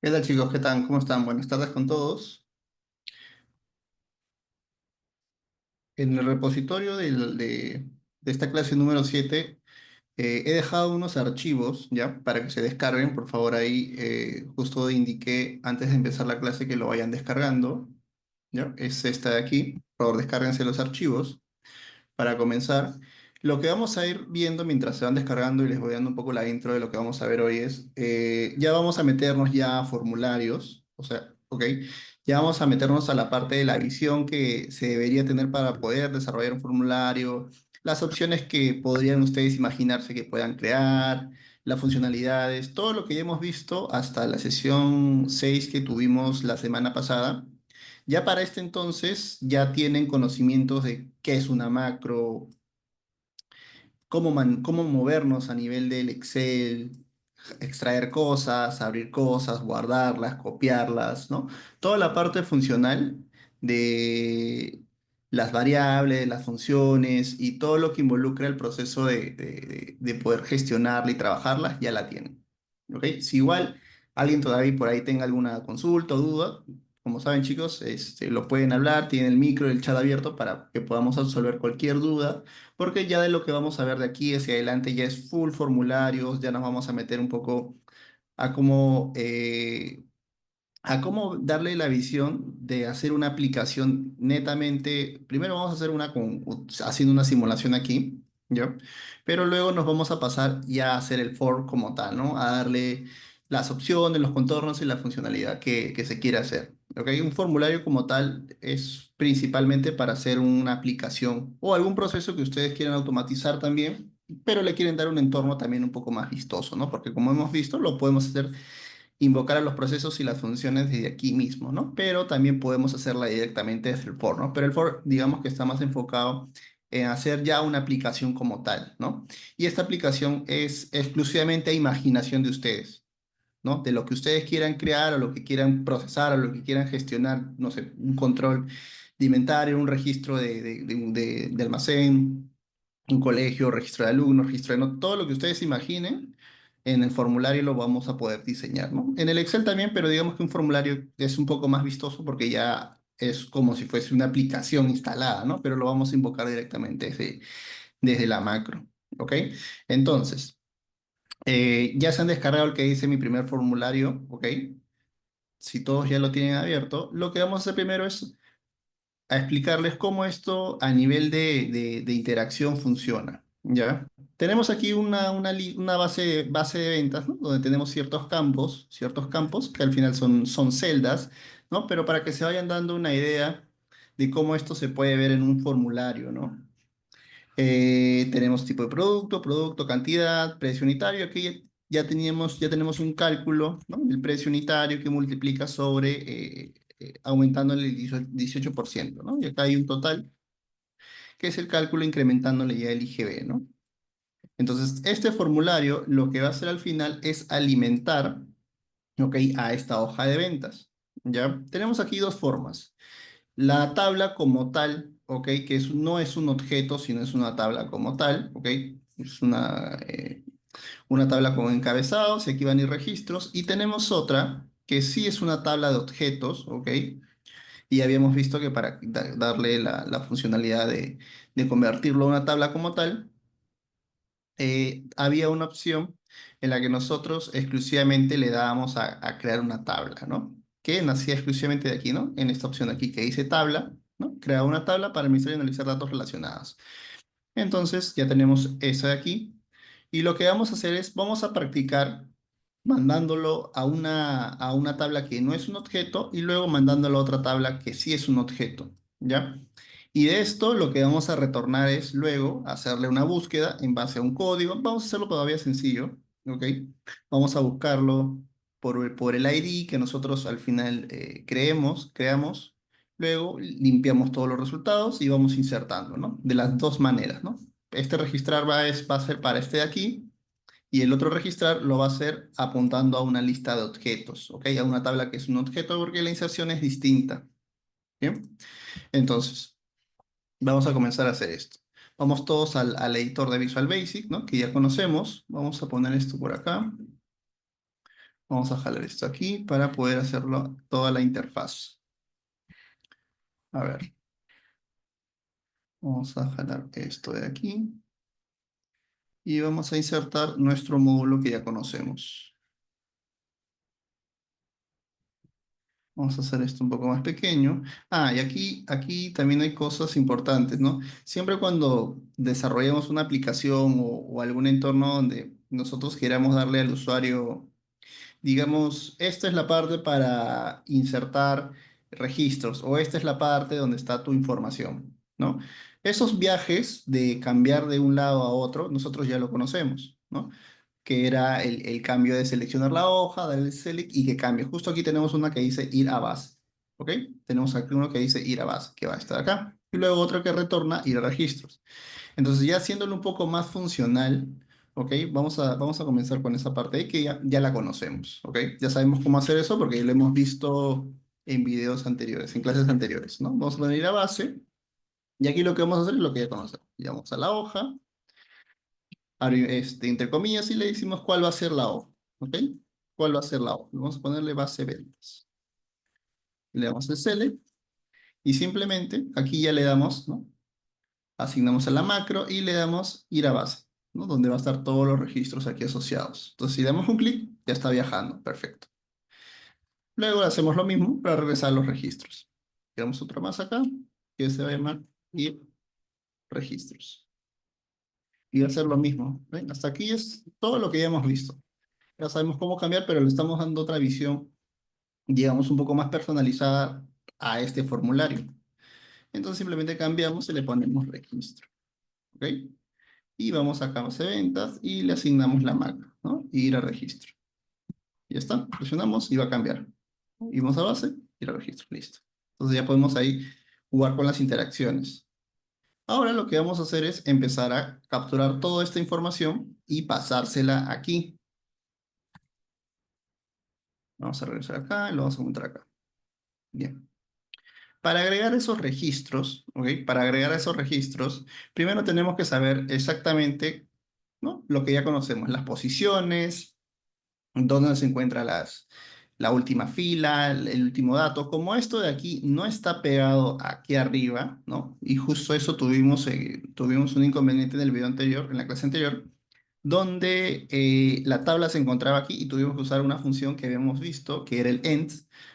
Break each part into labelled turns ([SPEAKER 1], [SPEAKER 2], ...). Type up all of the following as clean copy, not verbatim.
[SPEAKER 1] ¿Qué tal, chicos? ¿Qué tal? ¿Cómo están? Buenas tardes con todos. En el repositorio de esta clase número 7 he dejado unos archivos, ¿ya? Para que se descarguen. Por favor, ahí justo indiqué antes de empezar la clase que lo vayan descargando, ¿ya? Es esta de aquí. Por favor, descárguense los archivos. Para comenzar, lo que vamos a ir viendo mientras se van descargando y les voy dando un poco la intro de lo que vamos a ver hoy es, ya vamos a meternos ya a formularios, o sea, ok, ya vamos a meternos a la parte de la visión que se debería tener para poder desarrollar un formulario, las opciones que podrían ustedes imaginarse que puedan crear, las funcionalidades, todo lo que ya hemos visto hasta la sesión 6 que tuvimos la semana pasada. Ya para este entonces ya tienen conocimientos de qué es una macro, cómo movernos a nivel del Excel, extraer cosas, abrir cosas, guardarlas, copiarlas, ¿no? Toda la parte funcional de las variables, las funciones y todo lo que involucra el proceso de poder gestionarla y trabajarlas, ya la tienen. ¿Ok? Si igual alguien todavía por ahí tenga alguna consulta o duda, como saben chicos, lo pueden hablar, tienen el micro y el chat abierto para que podamos resolver cualquier duda porque ya de lo que vamos a ver de aquí hacia adelante ya es full formularios, ya nos vamos a meter un poco a cómo darle la visión de hacer una aplicación netamente. Primero vamos a hacer haciendo una simulación aquí, ¿ya? Pero luego nos vamos a pasar ya a hacer el for como tal, ¿no? A darle las opciones, los contornos y la funcionalidad que se quiere hacer. ¿Ok? Un formulario como tal es principalmente para hacer una aplicación o algún proceso que ustedes quieran automatizar también, pero le quieren dar un entorno también un poco más vistoso, ¿no? Porque como hemos visto, lo podemos hacer invocar a los procesos y las funciones desde aquí mismo, ¿no? Pero también podemos hacerla directamente desde el for, ¿no? Pero el for, digamos que está más enfocado en hacer ya una aplicación como tal, ¿no? Y esta aplicación es exclusivamente a imaginación de ustedes, ¿no? De lo que ustedes quieran crear o lo que quieran procesar o lo que quieran gestionar, no sé, un control de inventario, un registro de almacén, un colegio, registro de alumnos, registro de todo lo que ustedes imaginen, en el formulario lo vamos a poder diseñar, ¿no? En el Excel también, pero digamos que un formulario es un poco más vistoso porque ya es como si fuese una aplicación instalada, ¿no? Pero lo vamos a invocar directamente desde la macro, ¿ok? Entonces, ya se han descargado el que dice mi primer formulario, ¿ok? Si todos ya lo tienen abierto, lo que vamos a hacer primero es a explicarles cómo esto a nivel de interacción funciona, ¿ya? Tenemos aquí una base de ventas, ¿no? Donde tenemos ciertos campos que al final son celdas, ¿no? Pero para que se vayan dando una idea de cómo esto se puede ver en un formulario, ¿no? Tenemos tipo de producto, cantidad, precio unitario. Aquí ya tenemos un cálculo, ¿no? El precio unitario que multiplica aumentándole el 18%, ¿no? Y acá hay un total, que es el cálculo incrementándole ya el IGB, ¿no? Entonces, este formulario lo que va a hacer al final es alimentar, ¿ok? A esta hoja de ventas, ¿ya? Tenemos aquí dos formas. La tabla como tal, ¿ok? No es un objeto, sino es una tabla como tal, ¿ok? Es una tabla con encabezados, y aquí van a ir registros, y tenemos otra que sí es una tabla de objetos, ¿ok? Y habíamos visto que para darle la funcionalidad de convertirlo a una tabla como tal, había una opción en la que nosotros exclusivamente le dábamos a crear una tabla, ¿no? Que nacía exclusivamente de aquí, ¿no? En esta opción aquí que dice tabla, ¿no? Crear una tabla para administrar y analizar datos relacionados. Entonces ya tenemos esa de aquí. Y lo que vamos a hacer es, vamos a practicar mandándolo a una tabla que no es un objeto y luego mandándolo a otra tabla que sí es un objeto, ¿ya? Y de esto lo que vamos a retornar es luego hacerle una búsqueda en base a un código. Vamos a hacerlo todavía sencillo, ¿ok? Vamos a buscarlo por el ID que nosotros al final creamos. Luego limpiamos todos los resultados y vamos insertando, ¿no? De las dos maneras, ¿no? Este registrar va a ser para este de aquí y el otro registrar lo va a hacer apuntando a una lista de objetos, ¿ok? A una tabla que es un objeto porque la inserción es distinta, ¿bien? Entonces, vamos a comenzar a hacer esto. Vamos todos al editor de Visual Basic, ¿no? Que ya conocemos. Vamos a poner esto por acá. Vamos a jalar esto aquí para poder hacerlo toda la interfaz. A ver, vamos a jalar esto de aquí y vamos a insertar nuestro módulo que ya conocemos. Vamos a hacer esto un poco más pequeño. Ah, y aquí también hay cosas importantes, ¿no? Siempre cuando desarrollamos una aplicación o algún entorno donde nosotros queramos darle al usuario, digamos, esta es la parte para insertar registros o esta es la parte donde está tu información, ¿no? Esos viajes de cambiar de un lado a otro, nosotros ya lo conocemos, ¿no? Que era el cambio de seleccionar la hoja, darle select y que cambie. Justo aquí tenemos una que dice ir a base, ¿ok? Tenemos aquí uno que dice ir a base, que va a estar acá. Y luego otro que retorna ir a registros. Entonces ya haciéndolo un poco más funcional, ¿ok? Vamos a comenzar con esa parte ahí que ya la conocemos, ¿ok? Ya sabemos cómo hacer eso porque lo hemos visto en videos anteriores, en clases anteriores, ¿no? Vamos a poner ir a base y aquí lo que vamos a hacer es lo que ya conocemos. Ya vamos a la hoja, entre comillas, y le decimos cuál va a ser la hoja, ¿ok? ¿Cuál va a ser la hoja? Vamos a ponerle base ventas. Le damos el select y simplemente aquí ya le damos, ¿no? Asignamos a la macro y le damos ir a base, ¿no? Donde va a estar todos los registros aquí asociados. Entonces, si damos un clic, ya está viajando. Perfecto. Luego hacemos lo mismo para regresar a los registros. Creamos otro más acá, que se va a llamar ir registros. Y va a ser lo mismo. ¿Ven? Hasta aquí es todo lo que ya hemos visto. Ya sabemos cómo cambiar, pero le estamos dando otra visión, digamos, un poco más personalizada a este formulario. Entonces simplemente cambiamos y le ponemos registro. ¿Ok? Y vamos acá a base de ventas y le asignamos la macro, ¿no? Y ir a registro. Y ya está, presionamos y va a cambiar. Y vamos a base, ir a registro, listo. Entonces ya podemos ahí jugar con las interacciones. Ahora lo que vamos a hacer es empezar a capturar toda esta información y pasársela aquí. Vamos a regresar acá y lo vamos a encontrar acá. Bien. Para agregar esos registros, ¿ok? Para agregar esos registros, primero tenemos que saber exactamente, ¿no? Lo que ya conocemos, las posiciones, dónde se encuentra la última fila, el último dato. Como esto de aquí no está pegado aquí arriba, ¿no? Y justo eso tuvimos un inconveniente en el video anterior, en la clase anterior, donde la tabla se encontraba aquí y tuvimos que usar una función que habíamos visto, que era el end,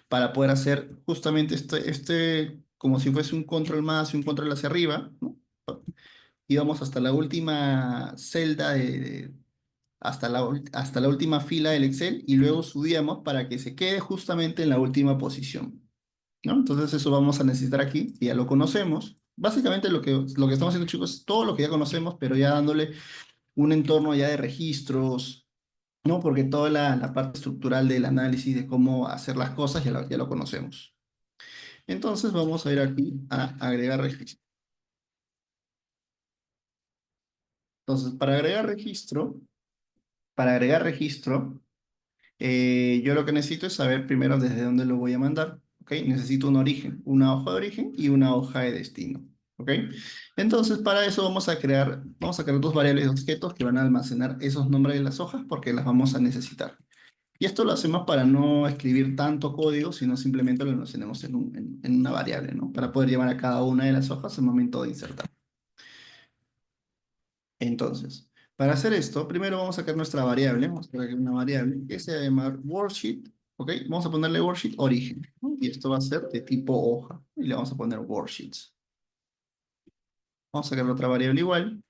[SPEAKER 1] para poder hacer justamente como si fuese un control más y un control hacia arriba, ¿no? Íbamos hasta la última celda hasta la última fila del Excel y luego subíamos para que se quede justamente en la última posición, ¿no? Entonces eso vamos a necesitar aquí, que ya lo conocemos. Básicamente lo que estamos haciendo, chicos, es todo lo que ya conocemos, pero ya dándole un entorno ya de registros, ¿no? Porque toda la parte estructural del análisis de cómo hacer las cosas ya lo conocemos. Entonces vamos a ir aquí a agregar registro. Entonces, para agregar registro, yo lo que necesito es saber primero desde dónde lo voy a mandar, ¿ok? Necesito un origen, una hoja de origen y una hoja de destino, ¿ok? Entonces, para eso vamos a crear dos variables de objetos que van a almacenar esos nombres de las hojas porque las vamos a necesitar. Y esto lo hacemos para no escribir tanto código, sino simplemente lo almacenemos en una variable, ¿no? Para poder llevar a cada una de las hojas al momento de insertar. Entonces, para hacer esto, primero vamos a crear nuestra variable. Vamos a crear aquí una variable que se va a llamar worksheet. ¿Ok? Vamos a ponerle worksheet origen, ¿no? Y esto va a ser de tipo hoja. Y le vamos a poner worksheets. Vamos a crear otra variable igual.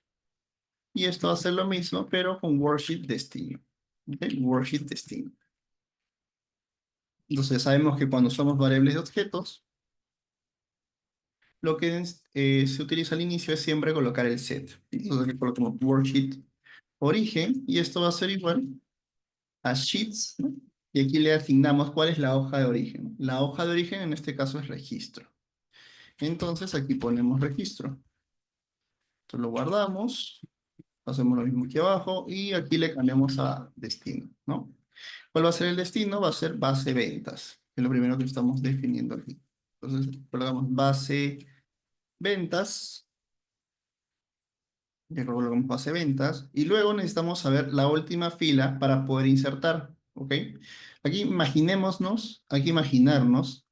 [SPEAKER 1] Y esto va a ser lo mismo, pero con worksheet destino. ¿Ok? Worksheet destino. Entonces sabemos que cuando usamos variables de objetos, lo que se utiliza al inicio es siempre colocar el set. Entonces aquí colocamos worksheet origen y esto va a ser igual a sheets, ¿no? Y aquí le asignamos cuál es la hoja de origen. La hoja de origen en este caso es registro. Entonces aquí ponemos registro. Esto lo guardamos, hacemos lo mismo aquí abajo y aquí le cambiamos a destino, ¿no? ¿Cuál va a ser el destino? Va a ser base ventas, que es lo primero que estamos definiendo aquí. Entonces, colocamos base ventas, y colocamos base ventas, y luego necesitamos saber la última fila para poder insertar. ¿ok? Aquí imaginarnos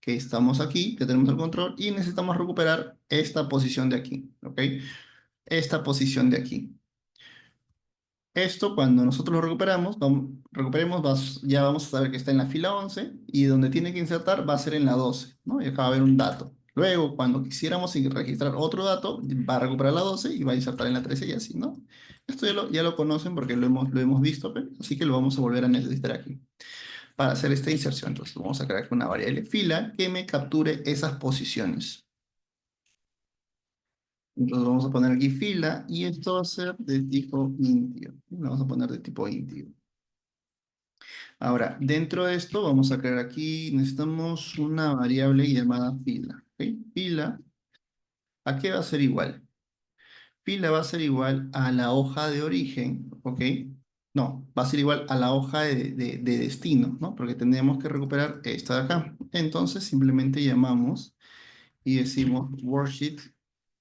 [SPEAKER 1] que estamos aquí, que tenemos el control y necesitamos recuperar esta posición de aquí, ¿ok? Esta posición de aquí. Esto, cuando nosotros lo recuperamos, recuperemos, ya vamos a saber que está en la fila 11 y donde tiene que insertar va a ser en la 12, ¿no? Y acá va a haber un dato. Luego, cuando quisiéramos registrar otro dato, va a recuperar la 12 y va a insertar en la 13 y así, ¿no? Esto ya lo conocen porque lo hemos visto, así que lo vamos a volver a necesitar aquí para hacer esta inserción. Entonces, vamos a crear una variable fila que me capture esas posiciones. Entonces, vamos a poner aquí fila y esto va a ser de tipo integer. Lo vamos a poner de tipo integer. Ahora, dentro de esto vamos a crear aquí, necesitamos una variable llamada fila. ¿Ok? Fila, ¿a qué va a ser igual? Fila va a ser igual a la hoja de origen, ¿ok? No, va a ser igual a la hoja de destino, ¿no? Porque tendríamos que recuperar esta de acá. Entonces simplemente llamamos y decimos worksheet.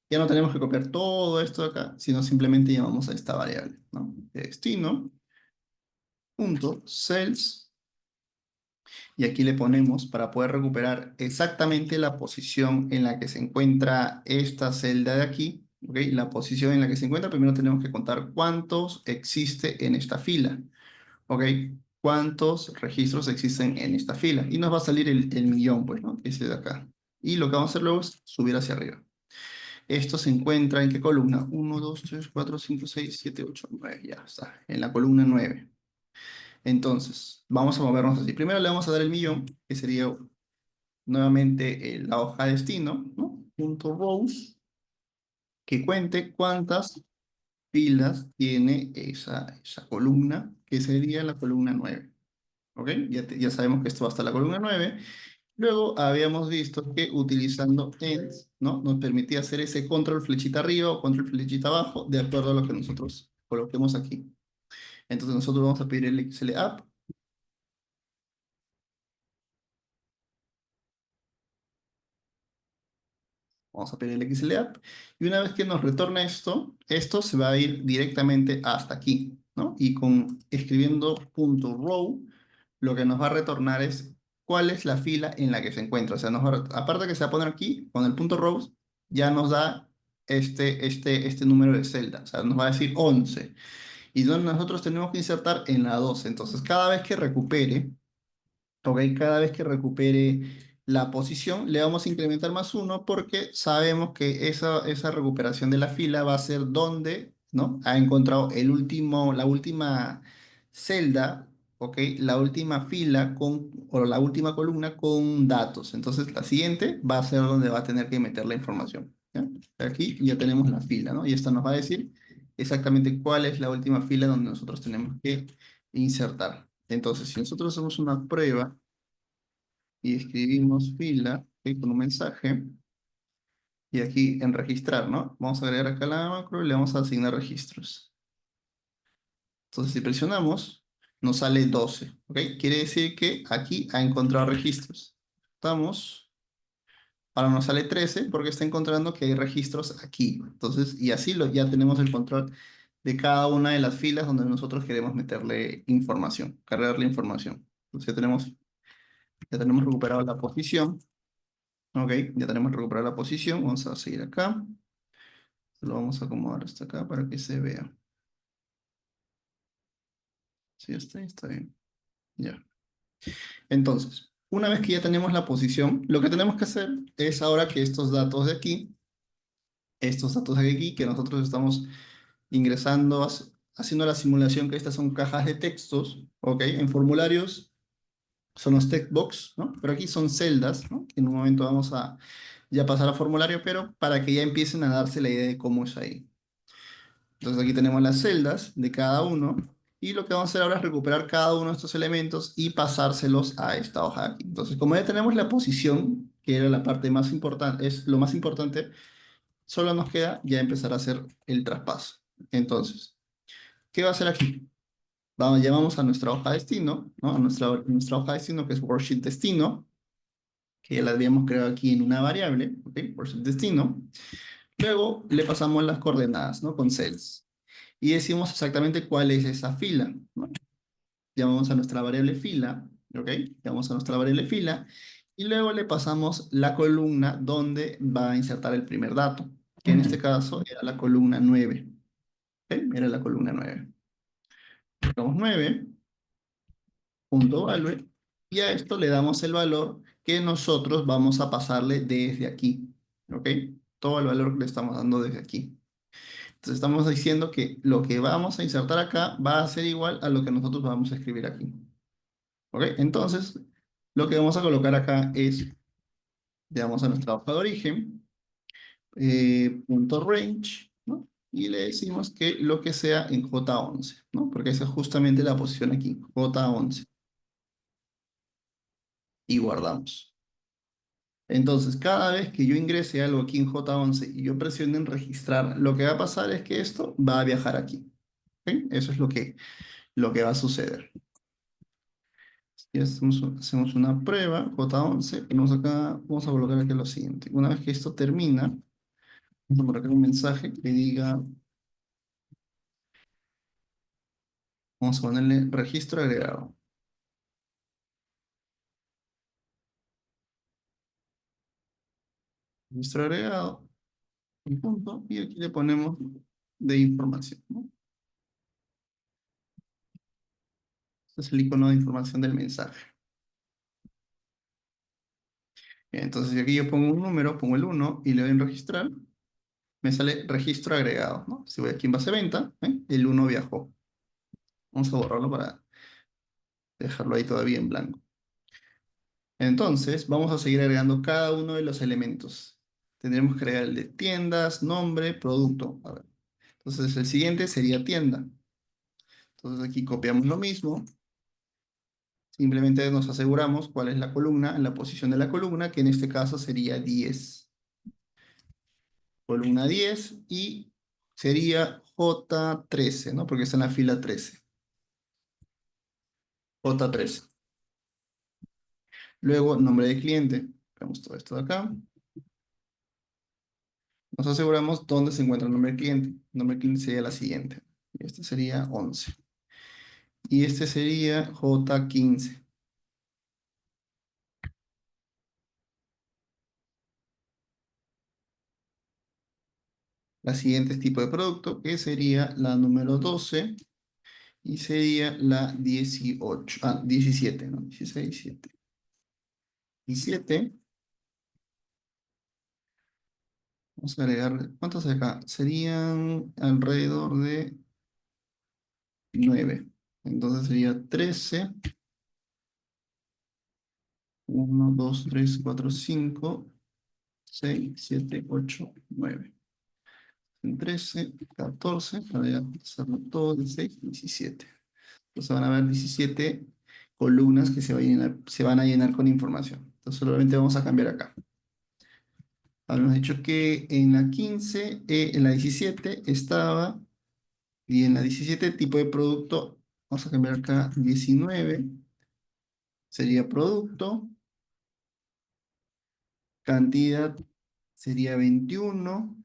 [SPEAKER 1] Ya no tenemos que copiar todo esto de acá, sino simplemente llamamos a esta variable, ¿no? De destino, punto, cells. Y aquí le ponemos para poder recuperar exactamente la posición en la que se encuentra esta celda de aquí, ¿ok? La posición en la que se encuentra, primero tenemos que contar cuántos existe en esta fila, ¿ok? Cuántos registros existen en esta fila. Y nos va a salir el millón, pues, ¿no? Ese de acá. Y lo que vamos a hacer luego es subir hacia arriba. Esto se encuentra ¿en qué columna? 1, 2, 3, 4, 5, 6, 7, 8, 9. Ya está, en la columna 9. Entonces, vamos a movernos así. Primero le vamos a dar el millón, que sería nuevamente la hoja de destino, ¿no? Punto rows, que cuente cuántas filas tiene esa columna, que sería la columna 9. ¿Ok? Ya sabemos que esto va hasta la columna 9. Luego habíamos visto que utilizando ends, ¿no? Nos permitía hacer ese control flechita arriba o control flechita abajo, de acuerdo a lo que nosotros coloquemos aquí. Entonces nosotros vamos a pedir el XLApp. Vamos a pedir el XLApp. Y una vez que nos retorna esto, esto se va a ir directamente hasta aquí, ¿no? Y escribiendo punto .row, lo que nos va a retornar es cuál es la fila en la que se encuentra. O sea, aparte que se va a poner aquí, con el punto .rows, ya nos da este número de celda. O sea, nos va a decir 11. Y donde nosotros tenemos que insertar en la 12. Entonces, cada vez que recupere, ¿ok? Cada vez que recupere la posición, le vamos a incrementar más uno porque sabemos que esa recuperación de la fila va a ser donde, ¿no? Ha encontrado la última celda, ¿ok? La última fila o la última columna con datos. Entonces, la siguiente va a ser donde va a tener que meter la información, ¿ya? Aquí ya tenemos la fila, ¿no? Y esto nos va a decir exactamente cuál es la última fila donde nosotros tenemos que insertar. Entonces, si nosotros hacemos una prueba y escribimos fila, ¿ok? Con un mensaje, y aquí en registrar, ¿no? Vamos a agregar acá la macro y le vamos a asignar registros. Entonces, si presionamos, nos sale 12, ¿ok? Quiere decir que aquí ha encontrado registros. Estamos, ahora nos sale 13 porque está encontrando que hay registros aquí. Entonces, y así ya tenemos el control de cada una de las filas donde nosotros queremos meterle información, cargarle información. Entonces, ya tenemos recuperado la posición. Ok, ya tenemos recuperado la posición. Vamos a seguir acá. Lo vamos a acomodar hasta acá para que se vea. Sí, está bien. Ya. Entonces, una vez que ya tenemos la posición, lo que tenemos que hacer es ahora que estos datos de aquí, estos datos de aquí, que nosotros estamos ingresando, haciendo la simulación, que estas son cajas de textos, ¿ok? En formularios son los text box, ¿no? Pero aquí son celdas, ¿no? Que en un momento vamos a ya pasar a formulario, pero para que ya empiecen a darse la idea de cómo es ahí. Entonces aquí tenemos las celdas de cada uno y lo que vamos a hacer ahora es recuperar cada uno de estos elementos y pasárselos a esta hoja de aquí. Entonces, como ya tenemos la posición, que era la parte más importante, es lo más importante, solo nos queda ya empezar a hacer el traspaso. Entonces, ¿qué va a hacer aquí? Llamamos a nuestra hoja de destino, ¿no? A nuestra hoja de destino que es worksheet destino, que ya la habíamos creado aquí en una variable, ¿ok? Worksheet destino. Luego le pasamos las coordenadas, ¿no? Con cells. Y decimos exactamente cuál es esa fila, ¿no? llamamos a nuestra variable fila, ¿ok? Llamamos a nuestra variable fila y luego le pasamos la columna donde va a insertar el primer dato, que en este caso era la columna 9. ¿Ok? Era la columna 9. Colocamos 9, punto value, y a esto le damos el valor que nosotros vamos a pasarle desde aquí, ¿ok? Todo el valor que le estamos dando desde aquí. Entonces estamos diciendo que lo que vamos a insertar acá va a ser igual a lo que nosotros vamos a escribir aquí. ¿Ok? Entonces, lo que vamos a colocar acá es, le damos a nuestra hoja de origen, punto range, ¿no? Y le decimos que lo que sea en J11, ¿no? Porque esa es justamente la posición aquí, J11. Y guardamos. Entonces, cada vez que yo ingrese algo aquí en J11 y yo presione en registrar, lo que va a pasar es que esto va a viajar aquí. ¿Ok? Eso es lo que va a suceder. Y hacemos una prueba, J11, ponemos acá, vamos a colocar aquí lo siguiente. Una vez que esto termina, vamos a poner acá un mensaje que diga, vamos a ponerle registro agregado. Registro agregado, un punto, y aquí le ponemos de información, ¿no? Este es el icono de información del mensaje. Bien, entonces, si aquí yo pongo un número, pongo el 1 y le doy en registrar, me sale registro agregado, ¿no? Si voy aquí en base de venta, el 1 viajó. Vamos a borrarlo para dejarlo ahí todavía en blanco. Entonces, vamos a seguir agregando cada uno de los elementos. Tendremos que agregar el de tiendas, nombre, producto. A ver. Entonces, el siguiente sería tienda. Entonces, aquí copiamos lo mismo. Simplemente nos aseguramos cuál es la columna, en la posición de la columna, que en este caso sería 10. Columna 10 y sería J13, ¿no? Porque está en la fila 13. J13. Luego, nombre de cliente. Vemos todo esto de acá. Nos aseguramos dónde se encuentra el nombre del cliente. El nombre del cliente sería la siguiente. Y este sería 11. Y este sería J15. La siguiente es tipo de producto, que sería la número 12. Y sería la 18. 17, ¿no? 16, 17. 17. Vamos a agregar, ¿cuántos hay acá? Serían alrededor de 9. Entonces sería 13. 1, 2, 3, 4, 5, 6, 7, 8, 9. 13, 14, para ya hacerlo todo, 16, 17. Entonces van a haber 17 columnas que se van a llenar con información. Entonces solamente vamos a cambiar acá. Habíamos dicho que en la 15, en la 17 estaba, y en la 17 tipo de producto, vamos a cambiar acá 19, sería producto, cantidad sería 21,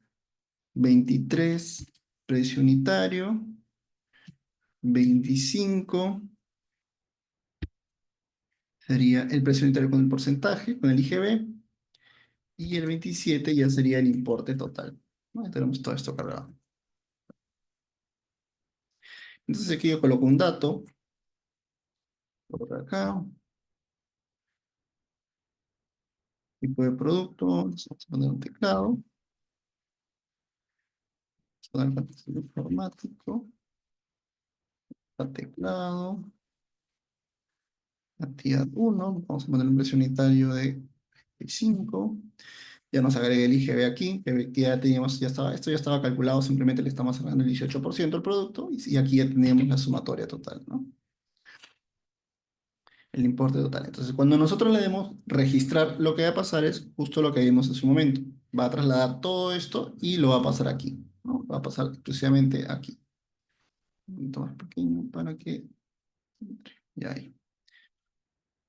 [SPEAKER 1] 23, precio unitario, 25, sería el precio unitario con el porcentaje, con el IGB, y el 27 ya sería el importe total. ¿No? Ya tenemos todo esto cargado. Entonces aquí yo coloco un dato, por acá, tipo de producto, vamos a poner un teclado, vamos a poner contexto informático, teclado, cantidad 1, vamos a poner un precio unitario de 5. Ya nos agrega el IGB aquí, que ya teníamos, esto ya estaba calculado, simplemente le estamos sacando el 18% al producto y aquí ya teníamos la sumatoria total, ¿no? El importe total. Entonces, cuando nosotros le demos registrar, lo que va a pasar es justo lo que vimos hace un momento. Va a trasladar todo esto y lo va a pasar aquí, ¿no? Va a pasar exclusivamente aquí. Un poquito más pequeño para que entre. Ya ahí.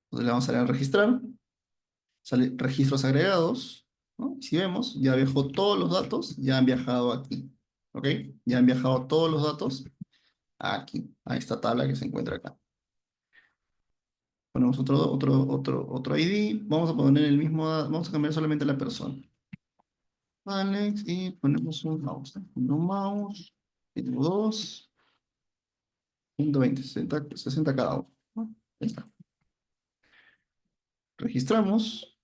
[SPEAKER 1] Entonces le vamos a dar a registrar. Sale registros agregados, ¿no? Si vemos, ya viajó todos los datos, ya han viajado aquí. ¿Ok? Ya han viajado todos los datos aquí, a esta tabla que se encuentra acá. Ponemos otro ID. Vamos a poner el mismo, vamos a cambiar solamente la persona. Alex, y ponemos un mouse, ¿no? Un mouse, tengo dos, 120, 60 cada uno, ¿no? Ahí está. Registramos.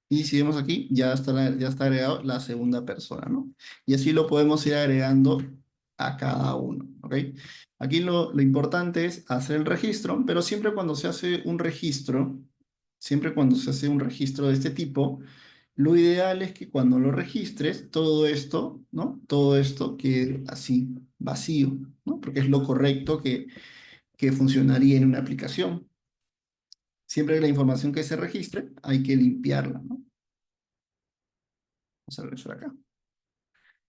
[SPEAKER 1] Y si vemos aquí, ya está agregado la segunda persona, ¿no? Y así lo podemos ir agregando a cada uno, ¿ok? Aquí lo importante es hacer el registro, pero siempre cuando se hace un registro, siempre cuando se hace un registro de este tipo, lo ideal es que cuando lo registres, todo esto, ¿no? Todo esto quede así, vacío, ¿no? Porque es lo correcto que funcionaría en una aplicación. Siempre que la información que se registre, hay que limpiarla, ¿no? Vamos a regresar acá.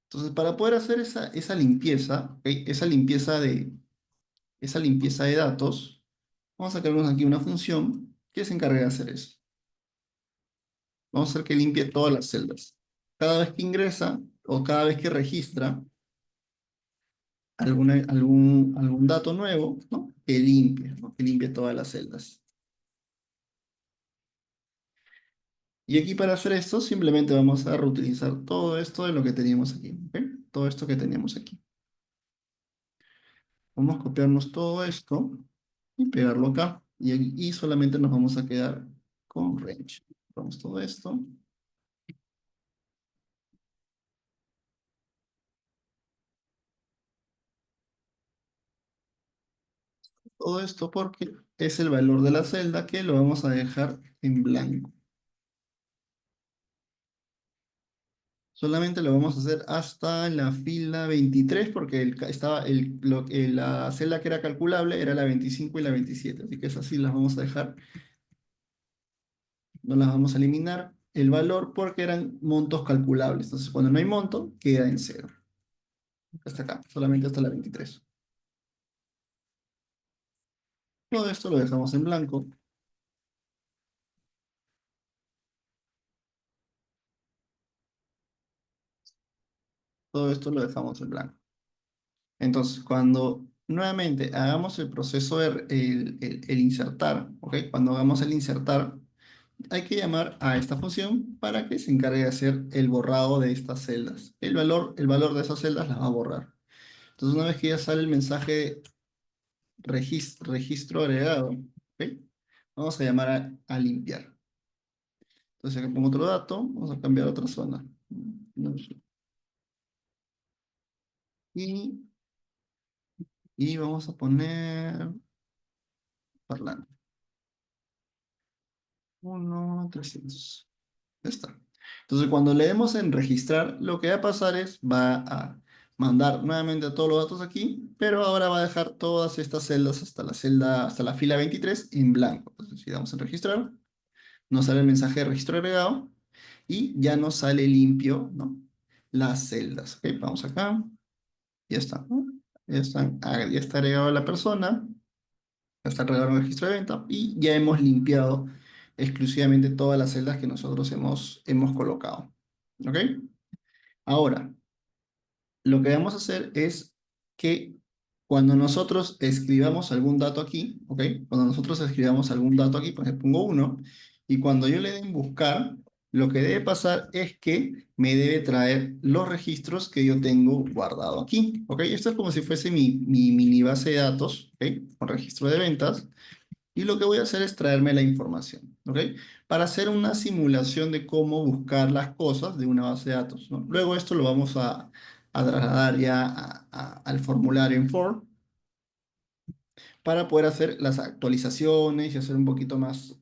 [SPEAKER 1] Entonces, para poder hacer esa limpieza, ¿ok? Esa limpieza de datos, vamos a crearnos aquí una función que se encargue de hacer eso. Vamos a hacer que limpie todas las celdas. Cada vez que ingresa o cada vez que registra algún dato nuevo, ¿no? Que limpie, ¿no? Que limpie todas las celdas. Y aquí para hacer esto, simplemente vamos a reutilizar todo esto de lo que teníamos aquí, ¿ok? Todo esto que teníamos aquí. Vamos a copiarnos todo esto y pegarlo acá. Y solamente nos vamos a quedar con range. Vamos todo esto. Todo esto porque es el valor de la celda que lo vamos a dejar en blanco. Solamente lo vamos a hacer hasta la fila 23 porque la celda que era calculable era la 25 y la 27. Así que esas sí las vamos a dejar, no las vamos a eliminar el valor porque eran montos calculables. Entonces cuando no hay monto, queda en cero. Hasta acá, solamente hasta la 23. Todo esto lo dejamos en blanco. Todo esto lo dejamos en blanco. Entonces, cuando nuevamente hagamos el proceso el insertar, ¿ok? Cuando hagamos el insertar, hay que llamar a esta función para que se encargue de hacer el borrado de estas celdas. El valor de esas celdas las va a borrar. Entonces, una vez que ya sale el mensaje registro agregado, ¿ok? Vamos a llamar a limpiar. Entonces, aquí pongo otro dato, vamos a cambiar a otra zona. No sé. Y, y vamos a poner parlante. 1, 300. Ya está. Entonces, cuando le demos en registrar, lo que va a pasar es, va a mandar nuevamente todos los datos aquí, pero ahora va a dejar todas estas celdas hasta la fila 23 en blanco. Entonces, si damos en registrar, nos sale el mensaje de registro agregado y ya nos sale limpio, ¿no? Las celdas. Ok, vamos acá. Ya está, ¿no? Ya está agregado la persona. Está agregado el registro de venta y ya hemos limpiado exclusivamente todas las celdas que nosotros hemos colocado. ¿Ok? Ahora, lo que vamos a hacer es que cuando nosotros escribamos algún dato aquí, ¿ok? Cuando nosotros escribamos algún dato aquí, por ejemplo, pongo uno, y cuando yo le dé en buscar, lo que debe pasar es que me debe traer los registros que yo tengo guardado aquí, ¿ok? Esto es como si fuese mi mini base de datos, ¿ok? Con registro de ventas. Y lo que voy a hacer es traerme la información, ¿ok? Para hacer una simulación de cómo buscar las cosas de una base de datos, ¿no? Luego esto lo vamos a trasladar ya al formulario en For para poder hacer las actualizaciones y hacer un poquito más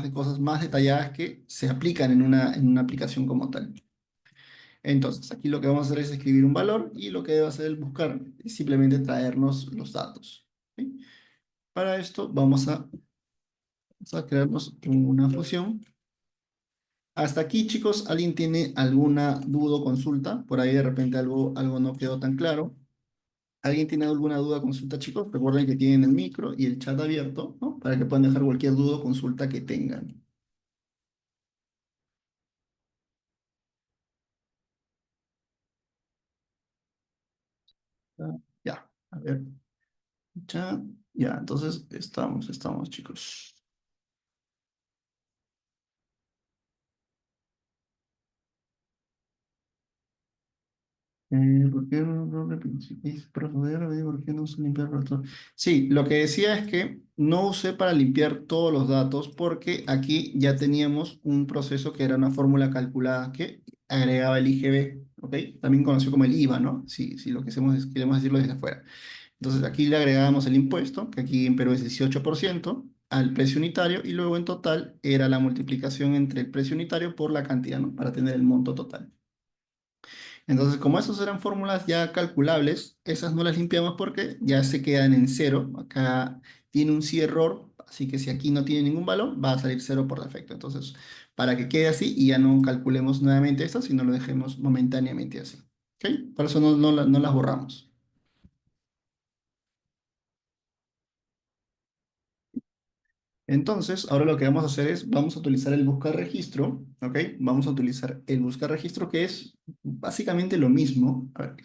[SPEAKER 1] de cosas más detalladas que se aplican en una aplicación como tal. Entonces, aquí lo que vamos a hacer es escribir un valor y lo que debe hacer el buscar es simplemente traernos los datos, ¿ok? Para esto vamos a crearnos una función. Hasta aquí, chicos, ¿alguien tiene alguna duda o consulta? Por ahí de repente algo no quedó tan claro. ¿Alguien tiene alguna duda o consulta, chicos? Recuerden que tienen el micro y el chat abierto, ¿no? Para que puedan dejar cualquier duda o consulta que tengan. Ya, a ver, chat. Ya, entonces estamos, chicos. ¿Por qué no le principiis proceder? ¿Por qué no se limpiar los datos? Sí, lo que decía es que no usé para limpiar todos los datos porque aquí ya teníamos un proceso que era una fórmula calculada que agregaba el IGB, ¿ok? También conocido como el IVA, ¿no? Si lo que hacemos es, queremos decirlo desde afuera. Entonces aquí le agregábamos el impuesto, que aquí en Perú es 18%, al precio unitario y luego en total era la multiplicación entre el precio unitario por la cantidad, ¿no? Para tener el monto total. Entonces, como esas eran fórmulas ya calculables, esas no las limpiamos porque ya se quedan en cero. Acá tiene un sí error, así que si aquí no tiene ningún valor, va a salir cero por defecto. Entonces, para que quede así y ya no calculemos nuevamente esto, sino lo dejemos momentáneamente así. ¿Ok? Por eso no las borramos. Entonces, ahora lo que vamos a hacer es, vamos a utilizar el buscar registro, ¿ok? Vamos a utilizar el buscar registro que es básicamente lo mismo. A ver,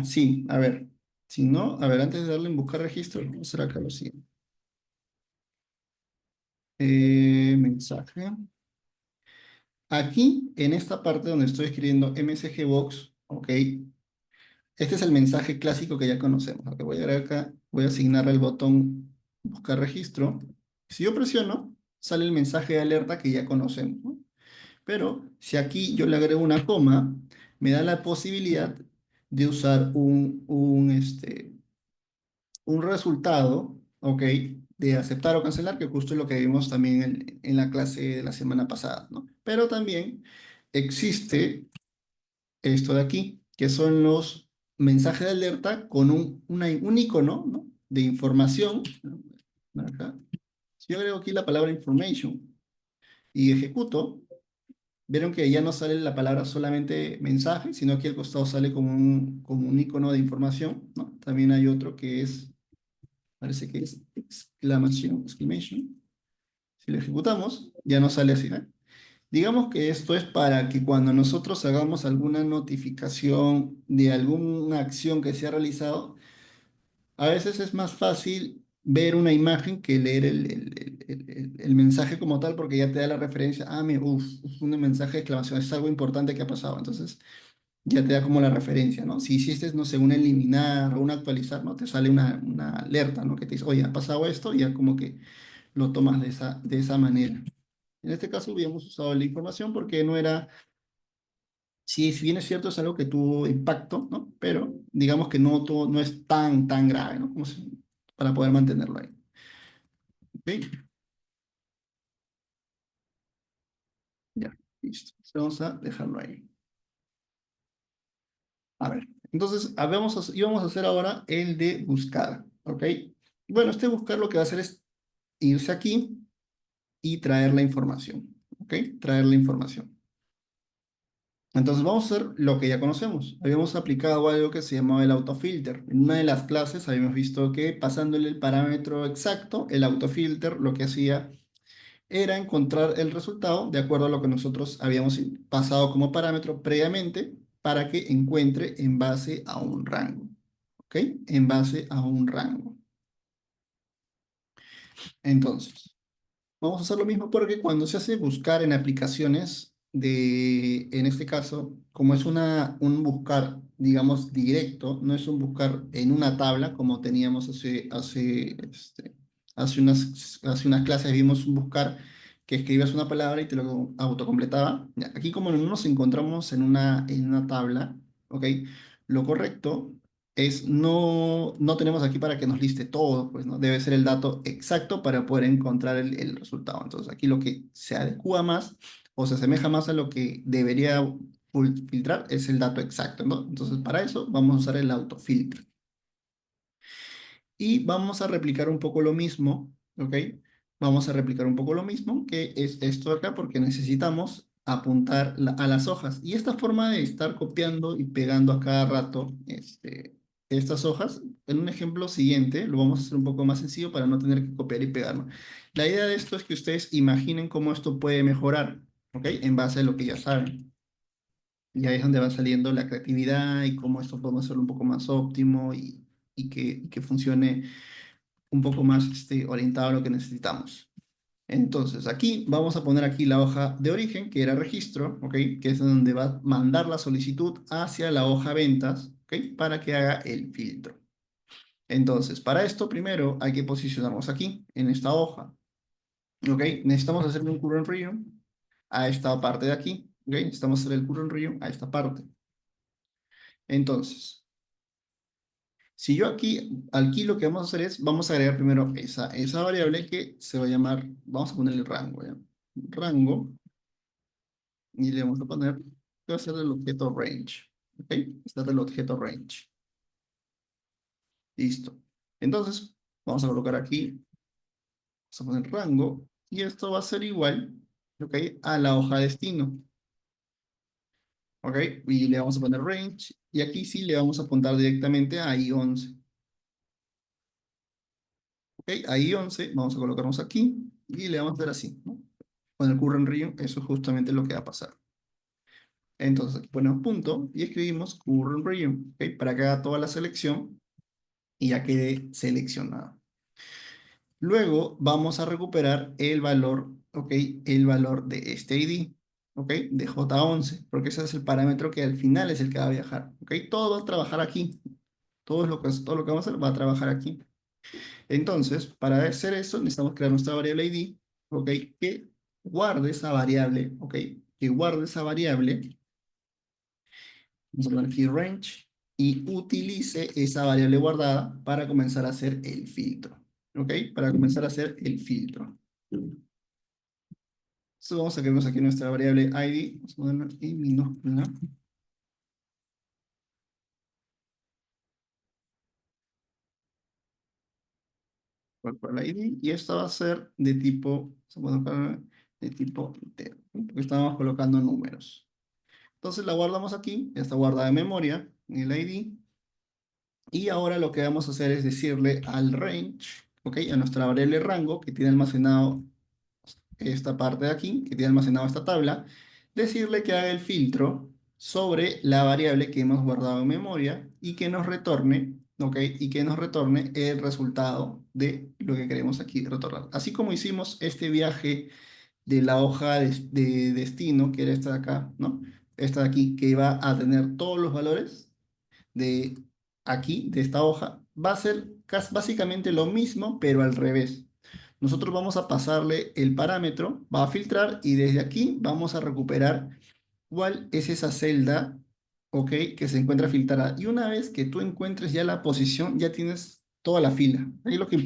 [SPEAKER 1] sí, a ver. Si no, a ver, antes de darle en buscar registro, vamos a hacer acá lo siguiente. Mensaje. Aquí, en esta parte donde estoy escribiendo MSG Box, ¿ok? Este es el mensaje clásico que ya conocemos. Ok, voy a dar acá, voy a asignarle el botón buscar registro. Si yo presiono, sale el mensaje de alerta que ya conocemos, ¿no? Pero si aquí yo le agrego una coma, me da la posibilidad de usar un resultado, ¿ok? De aceptar o cancelar, que justo es lo que vimos también en la clase de la semana pasada, ¿no? Pero también existe esto de aquí, que son los mensajes de alerta con un icono, ¿no? De información. Acá. Si yo agrego aquí la palabra information y ejecuto, vieron que ya no sale la palabra solamente mensaje, sino que al costado sale como un icono de información, ¿no? También hay otro que es, parece que es exclamation. Si lo ejecutamos, ya no sale así, ¿no? Digamos que esto es para que cuando nosotros hagamos alguna notificación de alguna acción que se ha realizado, a veces es más fácil ver una imagen que leer el mensaje como tal, porque ya te da la referencia, mira, es un mensaje de exclamación, es algo importante que ha pasado, entonces ya te da como la referencia, ¿no? Si hiciste, no sé, un eliminar o un actualizar, ¿no? Te sale una alerta, ¿no? Que te dice, oye, ha pasado esto, y ya como que lo tomas de esa manera. En este caso hubiéramos usado la información porque no era, sí, si bien es cierto, es algo que tuvo impacto, ¿no? Pero digamos que no es tan grave, ¿no? Para poder mantenerlo ahí. ¿Ok? Ya, listo. Vamos a dejarlo ahí. A ver, entonces íbamos a hacer ahora el de buscar, ¿ok? Bueno, este buscar lo que va a hacer es irse aquí y traer la información, ¿ok? Traer la información. Entonces vamos a hacer lo que ya conocemos. Habíamos aplicado algo que se llamaba el autofilter. En una de las clases habíamos visto que pasándole el parámetro exacto, el autofilter lo que hacía era encontrar el resultado de acuerdo a lo que nosotros habíamos pasado como parámetro previamente para que encuentre en base a un rango. ¿Ok? En base a un rango. Entonces, vamos a hacer lo mismo porque cuando se hace buscar en aplicaciones en este caso, como es un buscar, digamos, directo, no es un buscar en una tabla como teníamos hace unas clases, vimos un buscar que escribías una palabra y te lo autocompletaba. Ya, aquí como no nos encontramos en una tabla, ¿ok? Lo correcto es no tenemos aquí para que nos liste todo, pues, ¿no? Debe ser el dato exacto para poder encontrar el resultado. Entonces, aquí lo que se adecua más o se asemeja más a lo que debería filtrar es el dato exacto, ¿no? Entonces, para eso vamos a usar el autofiltro. Y vamos a replicar un poco lo mismo, ¿ok? Vamos a replicar un poco lo mismo, que es esto de acá, porque necesitamos apuntar a las hojas. Y esta forma de estar copiando y pegando a cada rato estas hojas, en un ejemplo siguiente, lo vamos a hacer un poco más sencillo para no tener que copiar y pegar, ¿no? La idea de esto es que ustedes imaginen cómo esto puede mejorar, ¿ok? En base a lo que ya saben. Y ahí es donde va saliendo la creatividad y cómo esto podemos hacerlo un poco más óptimo y y que funcione un poco más orientado a lo que necesitamos. Entonces, aquí vamos a poner aquí la hoja de origen, que era registro, ¿ok? Que es donde va a mandar la solicitud hacia la hoja ventas, ¿ok? Para que haga el filtro. Entonces, para esto primero hay que posicionarnos aquí, en esta hoja, ¿ok? Necesitamos hacerle un current region a esta parte de aquí, ¿ok? Necesitamos hacer el current region a esta parte. Entonces, si yo aquí lo que vamos a hacer es, vamos a agregar primero esa variable que se va a llamar, vamos a ponerle rango, ¿ya? Rango, y le vamos a poner, que va a ser el objeto range, ¿ok? Este es el objeto range. Listo. Entonces, vamos a colocar aquí, vamos a poner rango, y esto va a ser igual, ¿ok? A la hoja destino, ¿ok? Y le vamos a poner range, y aquí sí le vamos a apuntar directamente a I11. ¿Ok? A I11, vamos a colocarnos aquí, y le vamos a hacer así, ¿no? Con el current region, eso es justamente lo que va a pasar. Entonces, aquí ponemos punto, y escribimos current region, ¿ok? Para que haga toda la selección, y ya quede seleccionado. Luego vamos a recuperar el valor, ¿ok? El valor de este ID, ¿ok? De J11, porque ese es el parámetro que al final es el que va a viajar, ¿ok? Todo va a trabajar aquí. Todo lo que vamos a hacer va a trabajar aquí. Entonces, para hacer eso, necesitamos crear nuestra variable ID, ¿ok? Que guarde esa variable, ¿ok? Que guarde esa variable, vamos a poner aquí range, y utilice esa variable guardada para comenzar a hacer el filtro, ¿ok? Para comenzar a hacer el filtro. Entonces vamos a crearnos aquí nuestra variable ID, vamos a ponerla en minúscula, cual ID, y esta va a ser de tipo, vamos a ponerla de tipo entero, ¿no? Porque estamos colocando números. Entonces la guardamos aquí, ya está guardada en memoria, en el ID, y ahora lo que vamos a hacer es decirle al range, ¿ok? A nuestra variable rango, que tiene almacenado esta parte de aquí, que tiene almacenado esta tabla, decirle que haga el filtro sobre la variable que hemos guardado en memoria y que nos retorne, ¿ok? Y que nos retorne el resultado de lo que queremos aquí retornar. Así como hicimos este viaje de la hoja de destino, que era esta de acá, ¿no? Esta de aquí, que va a tener todos los valores de aquí, de esta hoja, va a ser básicamente lo mismo, pero al revés. Nosotros vamos a pasarle el parámetro, va a filtrar y desde aquí vamos a recuperar cuál es esa celda, ¿ok? Que se encuentra filtrada. Y una vez que tú encuentres ya la posición, ya tienes toda la fila.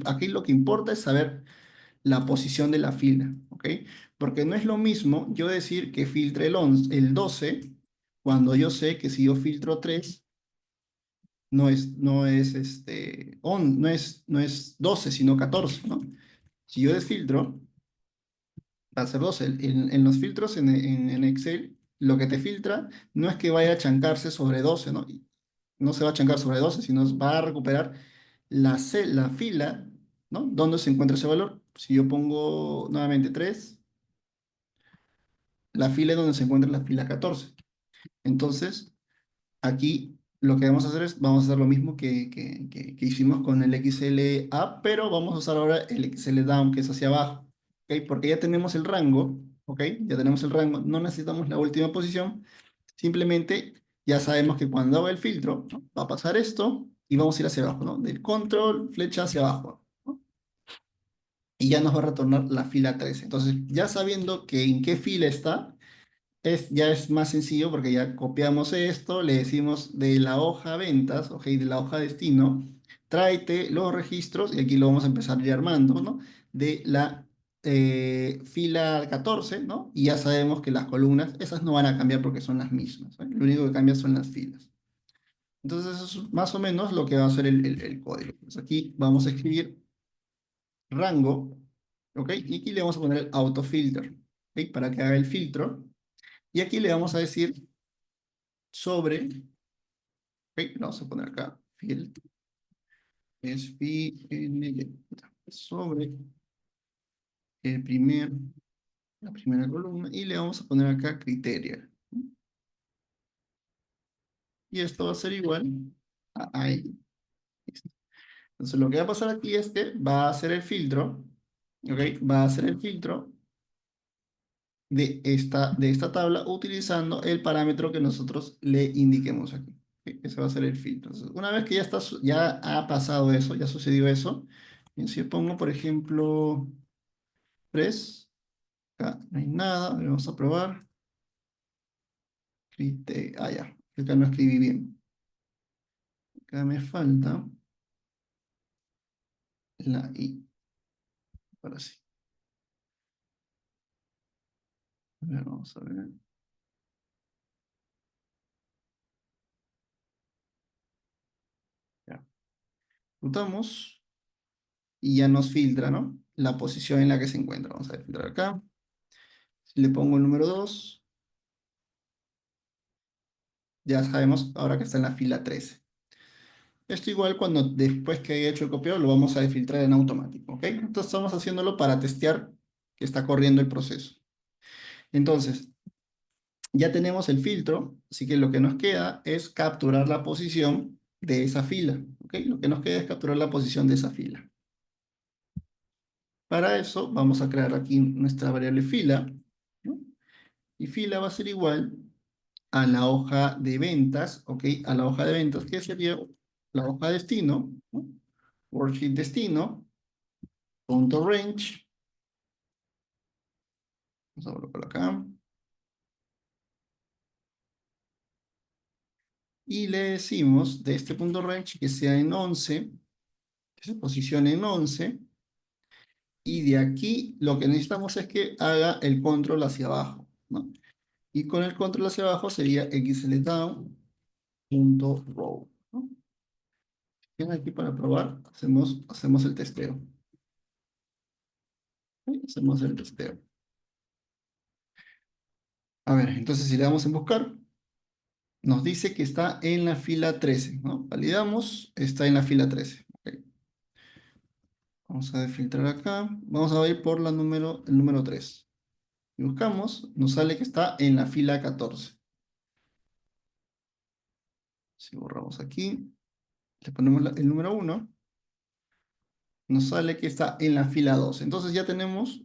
[SPEAKER 1] Aquí lo que importa es saber la posición de la fila, ¿ok? Porque no es lo mismo yo decir que filtre el 12 cuando yo sé que si yo filtro 3 no es 12 sino 14, ¿no? Si yo desfiltro, va a ser 12. En los filtros en Excel, lo que te filtra no es que vaya a chancarse sobre 12, ¿no? No se va a chancar sobre 12, sino va a recuperar la fila, ¿no? Donde se encuentra ese valor. Si yo pongo nuevamente 3, la fila es donde se encuentra la fila 14. Entonces, aquí lo que vamos a hacer es, vamos a hacer lo mismo que hicimos con el XL up, pero vamos a usar ahora el XL down, que es hacia abajo, ¿ok? Porque ya tenemos el rango, ¿ok? Ya tenemos el rango, no necesitamos la última posición, simplemente ya sabemos que cuando hago el filtro, ¿no? Va a pasar esto y vamos a ir hacia abajo, ¿no? Del control, flecha hacia abajo, ¿no? Y ya nos va a retornar la fila 13. Entonces, ya sabiendo que en qué fila está, ya es más sencillo porque ya copiamos esto, le decimos de la hoja ventas, ok, de la hoja destino, tráete los registros y aquí lo vamos a empezar ya armando, ¿no? De la fila 14, ¿no? Y ya sabemos que las columnas, esas no van a cambiar porque son las mismas, ¿eh? Lo único que cambia son las filas. Entonces, eso es más o menos lo que va a ser el código. Pues aquí vamos a escribir rango, ¿ok? Y aquí le vamos a poner el autofilter, ¿ok? Para que haga el filtro. Y aquí le vamos a decir sobre, ok, vamos a poner acá, field, es sobre el la primera columna y le vamos a poner acá criteria. Y esto va a ser igual a ID. Listo. Entonces lo que va a pasar aquí es que va a hacer el filtro, ¿ok? Va a hacer el filtro de esta tabla utilizando el parámetro que nosotros le indiquemos aquí. ¿Ok? Ese va a ser el filtro. Entonces, una vez que ya está, ya ha pasado eso, ya sucedió eso, y si yo pongo, por ejemplo, 3, acá no hay nada, vamos a probar. Ya, acá no escribí bien. Acá me falta la I. Ahora sí. A ver, vamos a ver. Ya. Ejecutamos y ya nos filtra, ¿no? La posición en la que se encuentra. Vamos a filtrar acá. Si le pongo el número 2, ya sabemos ahora que está en la fila 13. Esto igual cuando después que haya hecho el copiado lo vamos a desfiltrar en automático, ¿ok? Entonces estamos haciéndolo para testear que está corriendo el proceso. Entonces, ya tenemos el filtro, así que lo que nos queda es capturar la posición de esa fila, ¿ok? Lo que nos queda es capturar la posición de esa fila. Para eso vamos a crear aquí nuestra variable fila, ¿no? Y fila va a ser igual a la hoja de ventas, ¿ok? A la hoja de ventas, que sería la hoja destino, ¿no? Worksheet destino, punto range, vamos a colocarlo acá, y le decimos de este punto range que sea en 11, que se posicione en 11, y de aquí lo que necesitamos es que haga el control hacia abajo, ¿no? Y con el control hacia abajo sería xldown.row, ¿no? Bien, aquí para probar, hacemos el testeo. ¿Sí? Hacemos el testeo. A ver, entonces si le damos en buscar, nos dice que está en la fila 13, ¿no? Validamos, está en la fila 13. Ok. Vamos a filtrar acá. Vamos a ir por el número 3. Y buscamos, nos sale que está en la fila 14. Si borramos aquí, le ponemos el número 1, nos sale que está en la fila 12. Entonces ya tenemos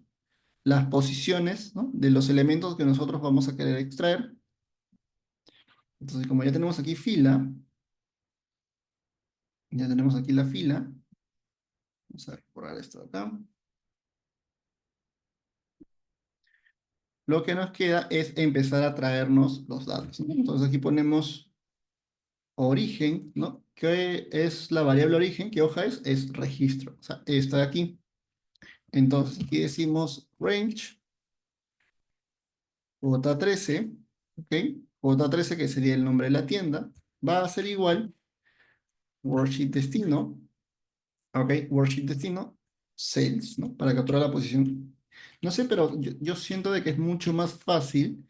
[SPEAKER 1] las posiciones, ¿no? De los elementos que nosotros vamos a querer extraer. Entonces, como ya tenemos aquí fila, ya tenemos aquí la fila, vamos a borrar esto de acá. Lo que nos queda es empezar a traernos los datos, ¿no? Entonces aquí ponemos origen, ¿no? ¿Qué es la variable origen? ¿Qué hoja es? Es registro, o sea, esta de aquí. Entonces aquí decimos range, cuota 13, ¿ok? Cuota 13, que sería el nombre de la tienda, va a ser igual worksheet destino, ¿ok? Worksheet destino, sales, ¿no? Para capturar la posición. No sé, pero yo siento de que es mucho más fácil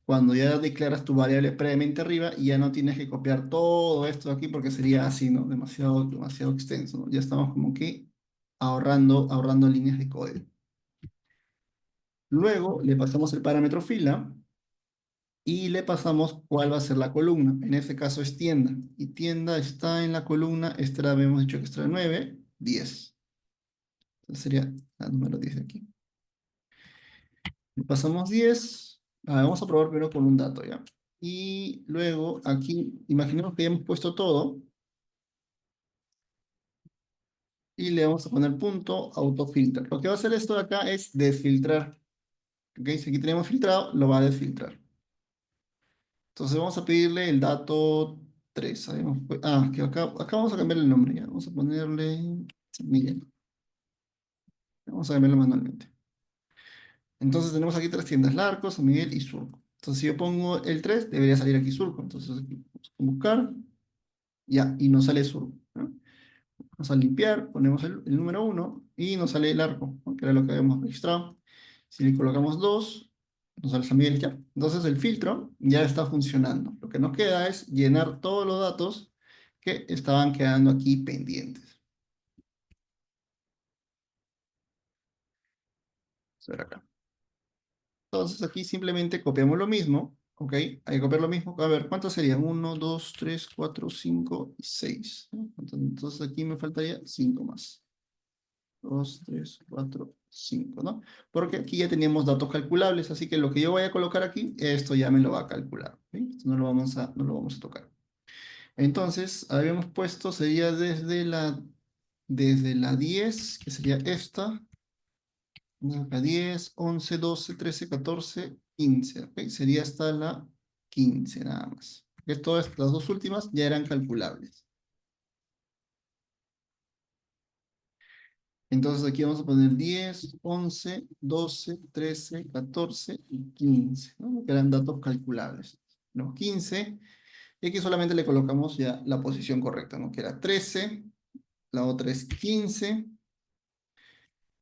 [SPEAKER 1] cuando ya declaras tu variable previamente arriba y ya no tienes que copiar todo esto de aquí porque sería así, ¿no? Demasiado, demasiado extenso, ¿no? Ya estamos como que ahorrando líneas de código. Luego le pasamos el parámetro fila y le pasamos cuál va a ser la columna. En este caso es tienda. Y tienda está en la columna, esta la habíamos dicho que está en 9, 10. Entonces sería la número 10 de aquí. Le pasamos 10. Vamos a probar primero con un dato, ¿ya? Y luego aquí, imaginemos que ya hemos puesto todo y le vamos a poner punto autofilter. Lo que va a hacer esto de acá es desfiltrar. ¿Ok? Si aquí tenemos filtrado, lo va a desfiltrar. Entonces vamos a pedirle el dato 3. Que acá vamos a cambiar el nombre. ¿Ya? Vamos a ponerle Miguel. Vamos a cambiarlo manualmente. Entonces tenemos aquí tres tiendas: Larco, San Miguel y Surco. Entonces si yo pongo el 3 debería salir aquí Surco. Entonces aquí vamos a buscar. Ya, y nos sale Surco, ¿no? Vamos a limpiar, ponemos el número 1 y nos sale el arco, ¿no? Que era lo que habíamos registrado. Si le colocamos 2, nos sale San Miguel ya. Entonces el filtro ya está funcionando. Lo que nos queda es llenar todos los datos que estaban quedando aquí pendientes. Vamos a ver acá. Entonces aquí simplemente copiamos lo mismo, ¿Ok? Hay que copiar lo mismo. A ver, ¿cuántos serían? Uno, 2, 3, 4, 5 y 6. Entonces aquí me faltaría 5 más. 2, 3, 4, 5, ¿no? Porque aquí ya teníamos datos calculables, así que lo que yo voy a colocar aquí, esto ya me lo va a calcular. ¿Ok? Esto no lo vamos a tocar. Entonces, habíamos puesto, sería desde la 10, que sería esta, acá 10, 11, 12, 13, 14, 15. ¿Ok? Sería hasta la 15 nada más. Que todas las dos últimas ya eran calculables. Entonces aquí vamos a poner 10, 11, 12, 13, 14 y 15, ¿no? Que eran datos calculables. Los 15, y aquí solamente le colocamos ya la posición correcta, ¿no? Que era 13, la otra es 15,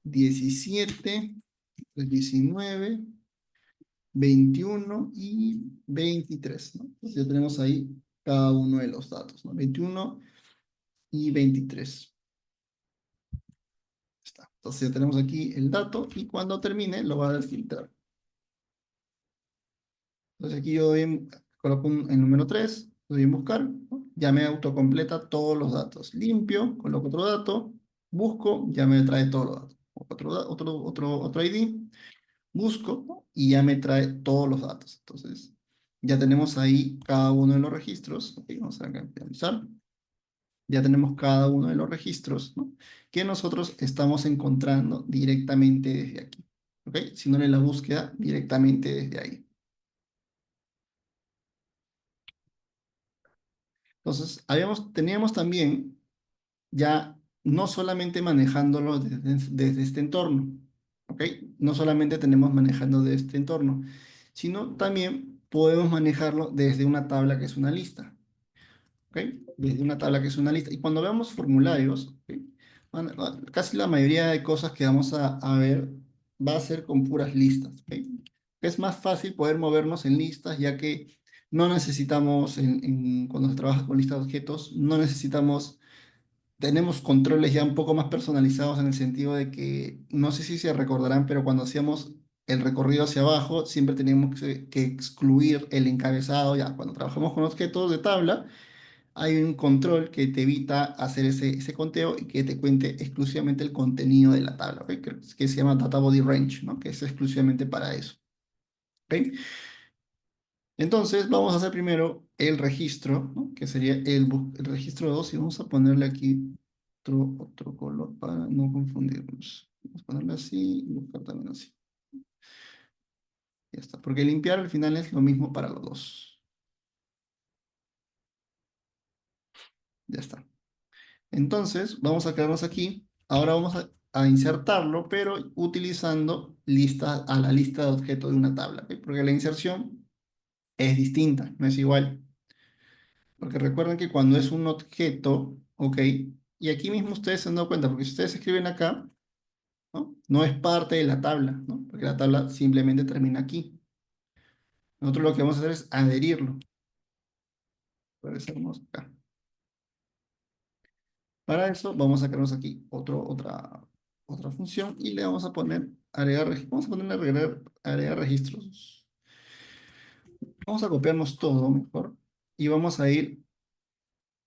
[SPEAKER 1] 17, 19, 21 y 23, ¿no? Entonces ya tenemos ahí cada uno de los datos, ¿no? 21 y 23. Está. Entonces ya tenemos aquí el dato y cuando termine lo va a filtrar. Entonces aquí yo coloco el número 3, doy en buscar, ¿no? Ya me autocompleta todos los datos. Limpio, coloco otro dato, busco, ya me trae todos los datos. Otro ID, busco, ¿no? Y ya me trae todos los datos. Entonces ya tenemos ahí cada uno de los registros. Ok, vamos a finalizar. Ya tenemos cada uno de los registros, ¿no? Que nosotros estamos encontrando directamente desde aquí. ¿Ok? Si no en la búsqueda, directamente desde ahí. Entonces, teníamos también ya no solamente manejándolo desde este entorno, ¿ok? No solamente tenemos manejando de este entorno, sino también podemos manejarlo desde una tabla que es una lista, ¿ok? Desde una tabla que es una lista. Y cuando veamos formularios, ¿ok? Casi la mayoría de cosas que vamos a ver va a ser con puras listas, ¿ok? Es más fácil poder movernos en listas, ya que no necesitamos, cuando se trabaja con listas de objetos, no necesitamos, tenemos controles ya un poco más personalizados en el sentido de que, no sé si se recordarán, pero cuando hacíamos el recorrido hacia abajo, siempre teníamos que excluir el encabezado. Ya, cuando trabajamos con objetos de tabla, hay un control que te evita hacer ese conteo y que te cuente exclusivamente el contenido de la tabla, ¿ok? Que se llama Data Body Range, ¿no? Que es exclusivamente para eso, ¿ok? Entonces, vamos a hacer primero el registro, ¿no? Que sería el registro 2 y vamos a ponerle aquí otro color para no confundirnos. Vamos a ponerle así y buscar también así. Ya está, porque limpiar al final es lo mismo para los dos. Ya está. Entonces, vamos a quedarnos aquí. Ahora vamos a insertarlo, pero utilizando a la lista de objetos de una tabla, ¿ok? Porque la inserción es distinta, no es igual. Porque recuerden que cuando es un objeto, ¿ok? Y aquí mismo ustedes se han dado cuenta, porque si ustedes escriben acá, ¿no? No es parte de la tabla, ¿no? Porque la tabla simplemente termina aquí. Nosotros lo que vamos a hacer es adherirlo. Por eso vamos acá. Para eso vamos a crearnos aquí otra función y le vamos a poner vamos a ponerle agregar registros. Vamos a copiarnos todo mejor y vamos a ir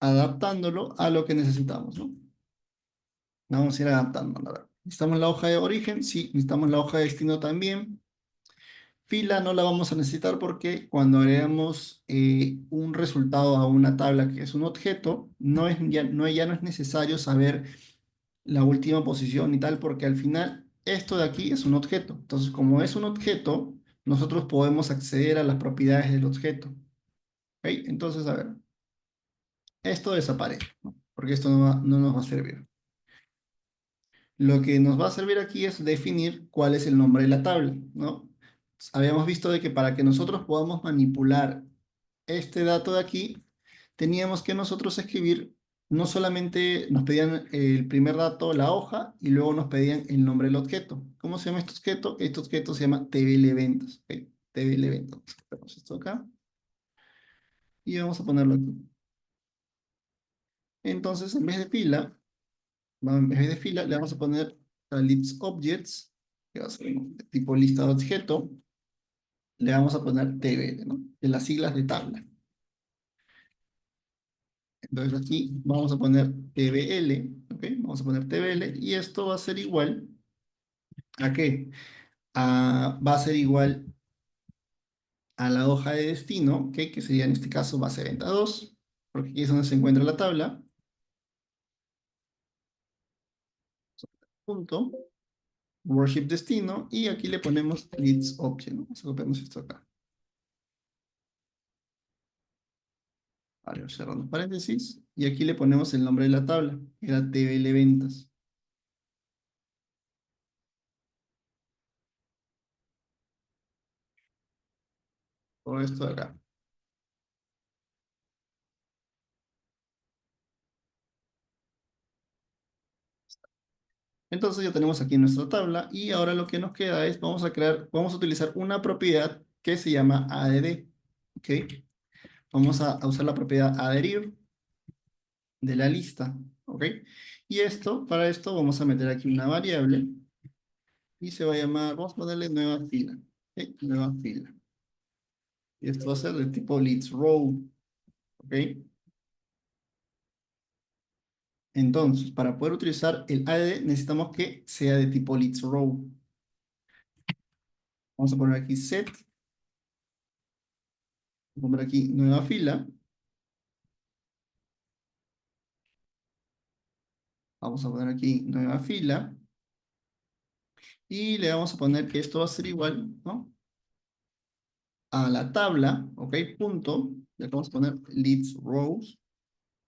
[SPEAKER 1] adaptándolo a lo que necesitamos, ¿no? Vamos a ir adaptando. A ver. ¿Necesitamos la hoja de origen? Sí, necesitamos la hoja de destino también. Fila no la vamos a necesitar porque cuando agregamos un resultado a una tabla que es un objeto, ya no es necesario saber la última posición y tal, porque al final esto de aquí es un objeto. Entonces, como es un objeto, nosotros podemos acceder a las propiedades del objeto. ¿Ok? Entonces, a ver, esto desaparece, ¿no? Porque esto no nos va a servir. Lo que nos va a servir aquí es definir cuál es el nombre de la tabla, ¿no? Habíamos visto de que para que nosotros podamos manipular este dato de aquí, teníamos que nosotros escribir, no solamente nos pedían el primer dato, la hoja, y luego nos pedían el nombre del objeto. ¿Cómo se llama este objeto? Este objeto se llama TBL Eventos. ¿Ok? TBL Eventos. Ponemos esto acá y vamos a ponerlo aquí. Entonces, en vez de fila, le vamos a poner a list objects, que va a ser de tipo lista de objeto. le vamos a poner TBL, ¿no? En las siglas de tabla. Entonces aquí vamos a poner TBL, ¿ok? Vamos a poner TBL y esto va a ser igual ¿a qué? Va a ser igual a la hoja de destino, ¿ok? Que sería en este caso base de venta 2, porque aquí es donde se encuentra la tabla. Punto, worship destino, y aquí le ponemos leads object, ¿no? Vamos a copiarnos esto acá. Vale, cerrando paréntesis, y aquí le ponemos el nombre de la tabla, que era TBL ventas. Todo esto de acá. Entonces ya tenemos aquí nuestra tabla y ahora lo que nos queda es, vamos a utilizar una propiedad que se llama add, ¿ok? Vamos a usar la propiedad adherir de la lista, ¿ok? Y para esto vamos a meter aquí una variable y se va a llamar, vamos a ponerle nueva fila, ¿ok? Nueva fila. Y esto va a ser de tipo leads row, ¿ok? Entonces, para poder utilizar el add necesitamos que sea de tipo leads row. Vamos a poner aquí set, vamos a poner aquí nueva fila. Vamos a poner aquí nueva fila. Y le vamos a poner que esto va a ser igual, ¿no? A la tabla, ¿ok? Punto. Le vamos a poner leads rows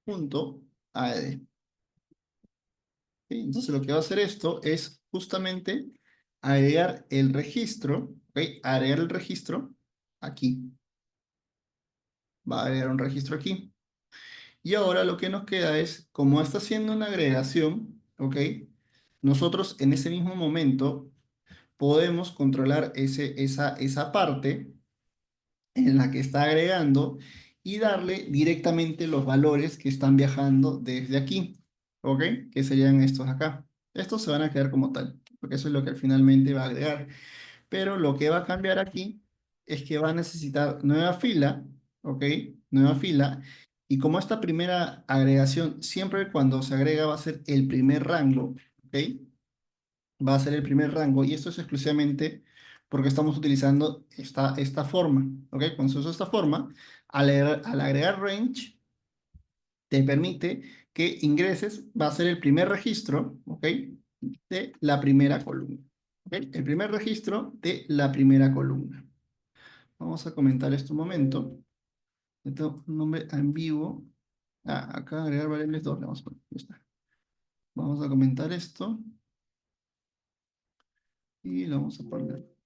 [SPEAKER 1] punto add. ¿Ok? Entonces lo que va a hacer esto es justamente agregar el registro, ¿ok? Agregar el registro aquí. Va a agregar un registro aquí. Y ahora lo que nos queda es, como está haciendo una agregación, ¿ok? Nosotros en ese mismo momento podemos controlar esa parte en la que está agregando y darle directamente los valores que están viajando desde aquí, ¿ok? Que serían estos acá. Estos se van a quedar como tal, porque eso es lo que finalmente va a agregar. Pero lo que va a cambiar aquí es que va a necesitar nueva fila, ¿ok? Nueva fila. Y como esta primera agregación, siempre cuando se agrega va a ser el primer rango, ¿ok? Va a ser el primer rango y esto es exclusivamente porque estamos utilizando esta forma, ¿ok? Cuando se usa esta forma, al agregar range, te permite que ingreses, va a ser el primer registro, ¿ok? De la primera columna, ¿ok? El primer registro de la primera columna. Vamos a comentar esto un momento. Esto un nombre ambiguo. Acá agregar variables 2, le vamos a poner, ya está. Vamos a comentar esto y lo vamos a poner.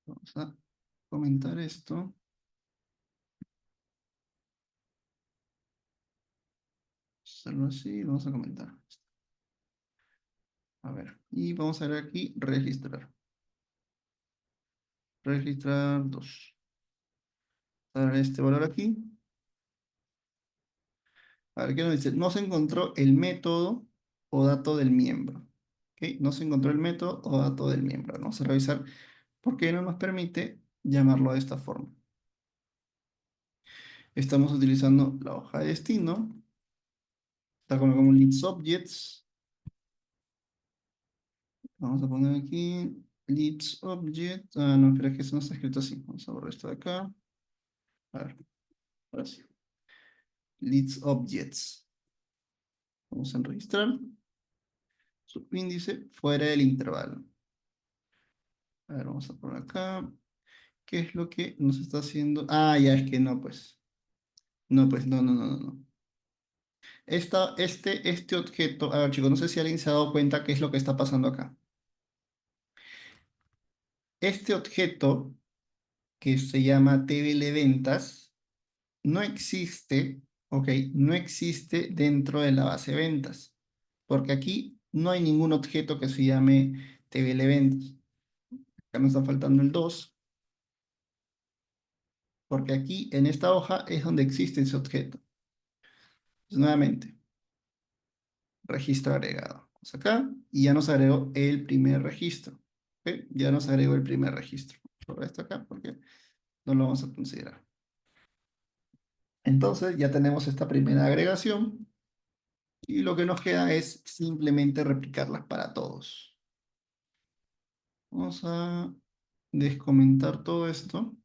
[SPEAKER 1] Vamos a comentar esto. Hacerlo así, vamos a comentar. A ver, y vamos a ver aquí, registrar. Registrar 2. A ver, este valor aquí. A ver, ¿qué nos dice? No se encontró el método o dato del miembro. ¿Ok? No se encontró el método o dato del miembro. Vamos a revisar por qué no nos permite llamarlo de esta forma. Estamos utilizando la hoja de destino. Está como leads objects. Vamos a poner aquí leads object. Ah, no, pero es que eso no está escrito así. Vamos a borrar esto de acá. A ver, ahora sí. Leads objects. Vamos a registrar. Subíndice fuera del intervalo. A ver, vamos a poner acá. ¿Qué es lo que nos está haciendo? Ah, ya es que no, pues. No, pues, no, no, no, no, no. Este objeto, a ver, chicos, no sé si alguien se ha dado cuenta qué es lo que está pasando acá. Este objeto, que se llama TBL ventas, no existe, ok, no existe dentro de la base de ventas. Porque aquí no hay ningún objeto que se llame TBL ventas. Acá nos está faltando el 2, porque aquí en esta hoja es donde existe ese objeto. Entonces, nuevamente, registro agregado. Vamos acá y ya nos agregó el primer registro. ¿Ok? Ya nos agregó el primer registro. borrar esto acá porque no lo vamos a considerar. Entonces ya tenemos esta primera agregación y lo que nos queda es simplemente replicarlas para todos. Vamos a descomentar todo esto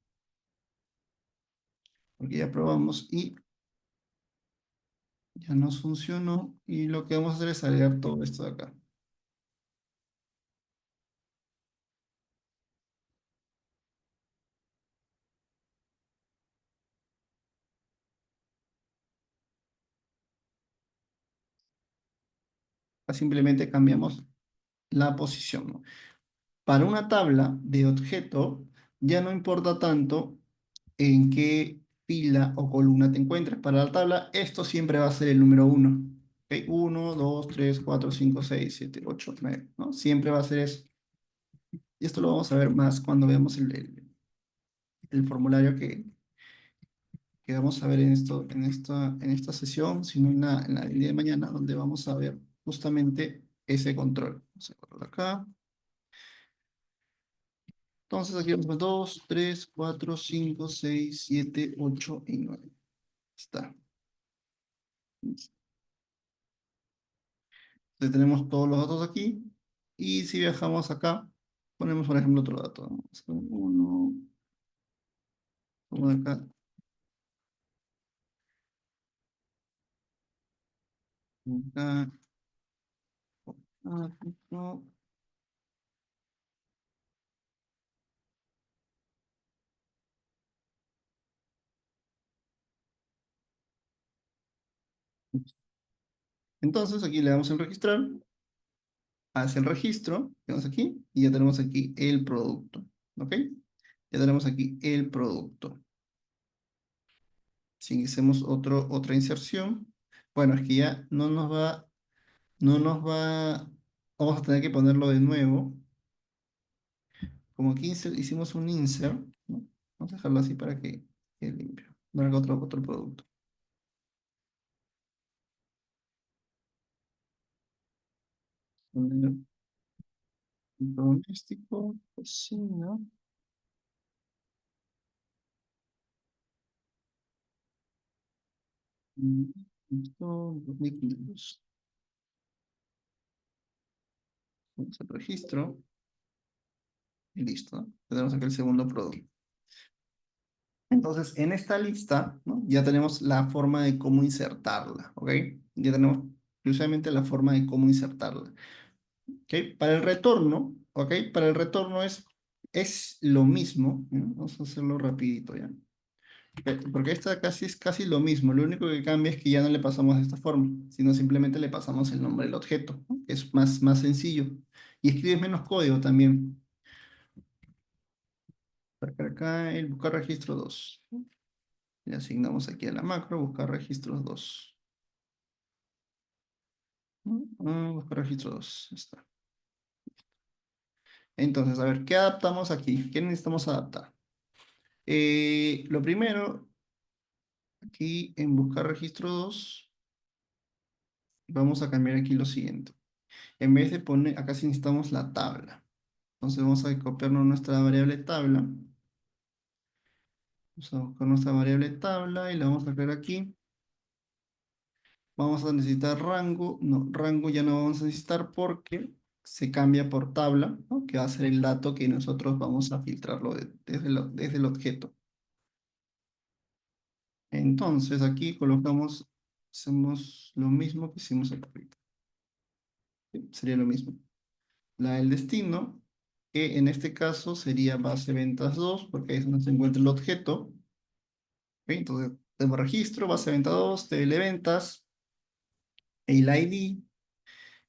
[SPEAKER 1] porque ya probamos y ya nos funcionó y lo que vamos a hacer es agregar todo esto de acá. Simplemente cambiamos la posición, ¿no? Para una tabla de objeto, ya no importa tanto en qué fila o columna te encuentres. Para la tabla, esto siempre va a ser el número 1. ¿Ok? 1, 2, 3, 4, 5, 6, 7, 8, 9, ¿no? Siempre va a ser eso. Y esto lo vamos a ver más cuando veamos el formulario que vamos a ver en esta sesión, sino en la del día de mañana, donde vamos a ver justamente ese control. Vamos a correr acá. Entonces aquí vamos a 2, 3, 4, 5, 6, 7, 8 y 9. Está. Entonces tenemos todos los datos aquí. Y si viajamos acá, ponemos por ejemplo otro dato, ¿no? Vamos a hacer uno, uno de acá, uno de acá, no. Entonces aquí le damos en registrar, hace el registro, tenemos aquí, y ya tenemos aquí el producto. ¿Ok? Ya tenemos aquí el producto. Si hacemos otra inserción, bueno, es que ya no nos va, vamos a tener que ponerlo de nuevo. Como aquí hicimos un insert, ¿no? Vamos a dejarlo así para que quede limpio. No haga otro producto. Poner doméstico, cocina, esto, 2500. Vamos al registro y listo, ¿no? Tenemos aquí el segundo producto. Entonces, en esta lista, ¿no? Ya tenemos la forma de cómo insertarla, ¿ok? Ya tenemos precisamente la forma de cómo insertarla. ¿Ok? Para el retorno, ¿ok? Para el retorno es lo mismo, ¿no? Vamos a hacerlo rapidito ya. Porque esta casi es casi lo mismo, lo único que cambia es que ya no le pasamos de esta forma, sino simplemente le pasamos el nombre del objeto, ¿no? Es más sencillo. Y escribes menos código también. Para acá el buscar registro 2. Le asignamos aquí a la macro buscar registros 2. Buscar registro 2. Está. Entonces, a ver, ¿qué adaptamos aquí? ¿Qué necesitamos adaptar? Lo primero, aquí en buscar registro 2 vamos a cambiar aquí lo siguiente. En vez de poner, acá sí necesitamos la tabla. Entonces vamos a copiarnos nuestra variable tabla. Vamos a buscar nuestra variable tabla y la vamos a crear aquí. Vamos a necesitar rango. No, rango ya no vamos a necesitar porque se cambia por tabla, ¿no? Que va a ser el dato que nosotros vamos a filtrarlo desde el objeto. Entonces aquí colocamos, hacemos lo mismo que hicimos aquí. ¿Sí? Sería lo mismo. La del destino, que en este caso sería base ventas 2 porque ahí es donde se encuentra el objeto. ¿Ok? Entonces, tenemos registro, base venta 2, ventas, el ID,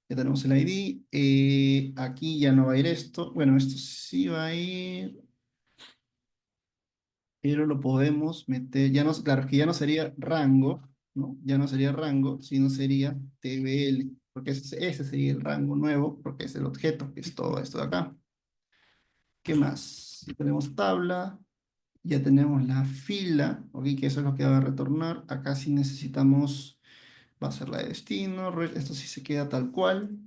[SPEAKER 1] ya tenemos el ID. Aquí ya no va a ir esto. Bueno, esto sí va a ir, pero lo podemos meter, ya no, claro, que ya no sería rango, ¿no? Ya no sería rango, sino sería TBL, porque ese sería el rango nuevo, porque es el objeto, que es todo esto de acá. ¿Qué más? Ya tenemos tabla, ya tenemos la fila, ¿ok? Que eso es lo que va a retornar. Acá sí necesitamos, va a ser la de destino, esto sí se queda tal cual.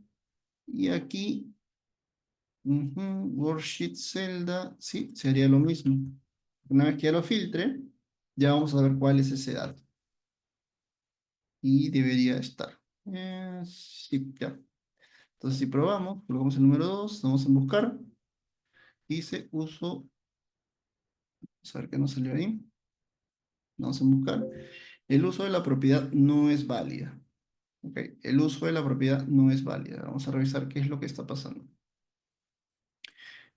[SPEAKER 1] Y aquí Ujú, Worksheet Zelda, sí, sería lo mismo. Una vez que ya lo filtre, ya vamos a ver cuál es ese dato. Y debería estar. Sí, ya. Entonces, si probamos, colocamos el número 2, vamos en buscar. Dice uso, vamos a ver qué nos salió ahí. Vamos en buscar. El uso de la propiedad no es válida. Ok, el uso de la propiedad no es válida. Vamos a revisar qué es lo que está pasando.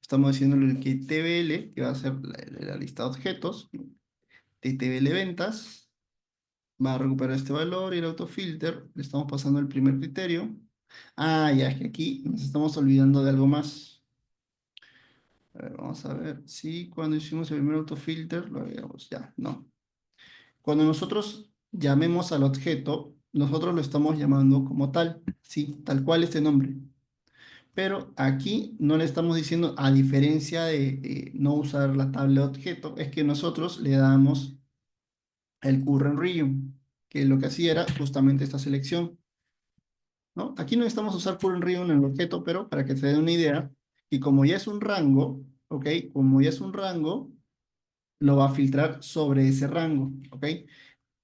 [SPEAKER 1] Estamos diciéndole que TBL, que va a ser la lista de objetos, de TBL ventas, va a recuperar este valor y el autofilter, le estamos pasando el primer criterio. Ah, ya es que aquí nos estamos olvidando de algo más. A ver, vamos a ver si cuando hicimos el primer autofilter lo habíamos, ya, no. Cuando nosotros llamemos al objeto, nosotros lo estamos llamando como tal, sí, tal cual este nombre. Pero aquí no le estamos diciendo, a diferencia de no usar la tabla de objeto, es que nosotros le damos el current region, que lo que hacía era justamente esta selección, ¿no? Aquí no necesitamos usar current region en el objeto, pero para que se den una idea, y como ya es un rango, ¿ok? Como ya es un rango, lo va a filtrar sobre ese rango, ¿ok?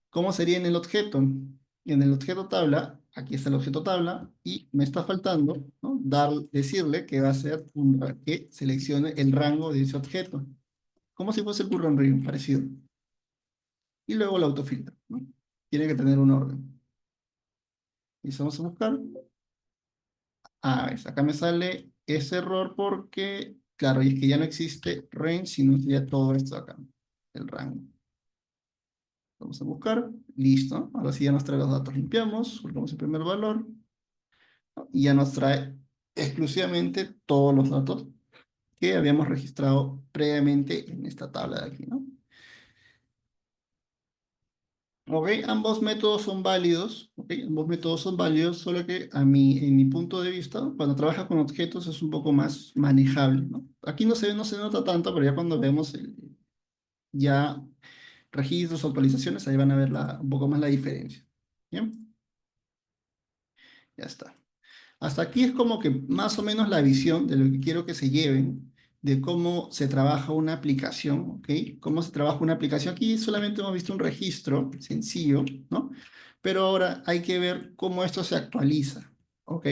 [SPEAKER 1] ¿Cómo sería en el objeto? En el objeto tabla, aquí está el objeto tabla, y me está faltando, ¿no? Decirle que va a ser que seleccione el rango de ese objeto, como si fuese el current region, parecido. Y luego el autofiltro, ¿no? Tiene que tener un orden. Y vamos a buscar. Ah, ves, acá me sale ese error porque, claro, y es que ya no existe range, sino sería todo esto acá, el rango. Vamos a buscar, listo. Ahora sí ya nos trae los datos, limpiamos, colocamos el primer valor, ¿no? Y ya nos trae exclusivamente todos los datos que habíamos registrado previamente en esta tabla de aquí, ¿no? Ok, ambos métodos son válidos, ok, ambos métodos son válidos, solo que en mi punto de vista, cuando trabajas con objetos es un poco más manejable, ¿no? Aquí no se nota tanto, pero ya cuando vemos ya registros, actualizaciones, ahí van a ver un poco más la diferencia. ¿Bien? Ya está. Hasta aquí es como que más o menos la visión de lo que quiero que se lleven, de cómo se trabaja una aplicación, ¿ok? Cómo se trabaja una aplicación. Aquí solamente hemos visto un registro sencillo, ¿no? Pero ahora hay que ver cómo esto se actualiza, ¿ok?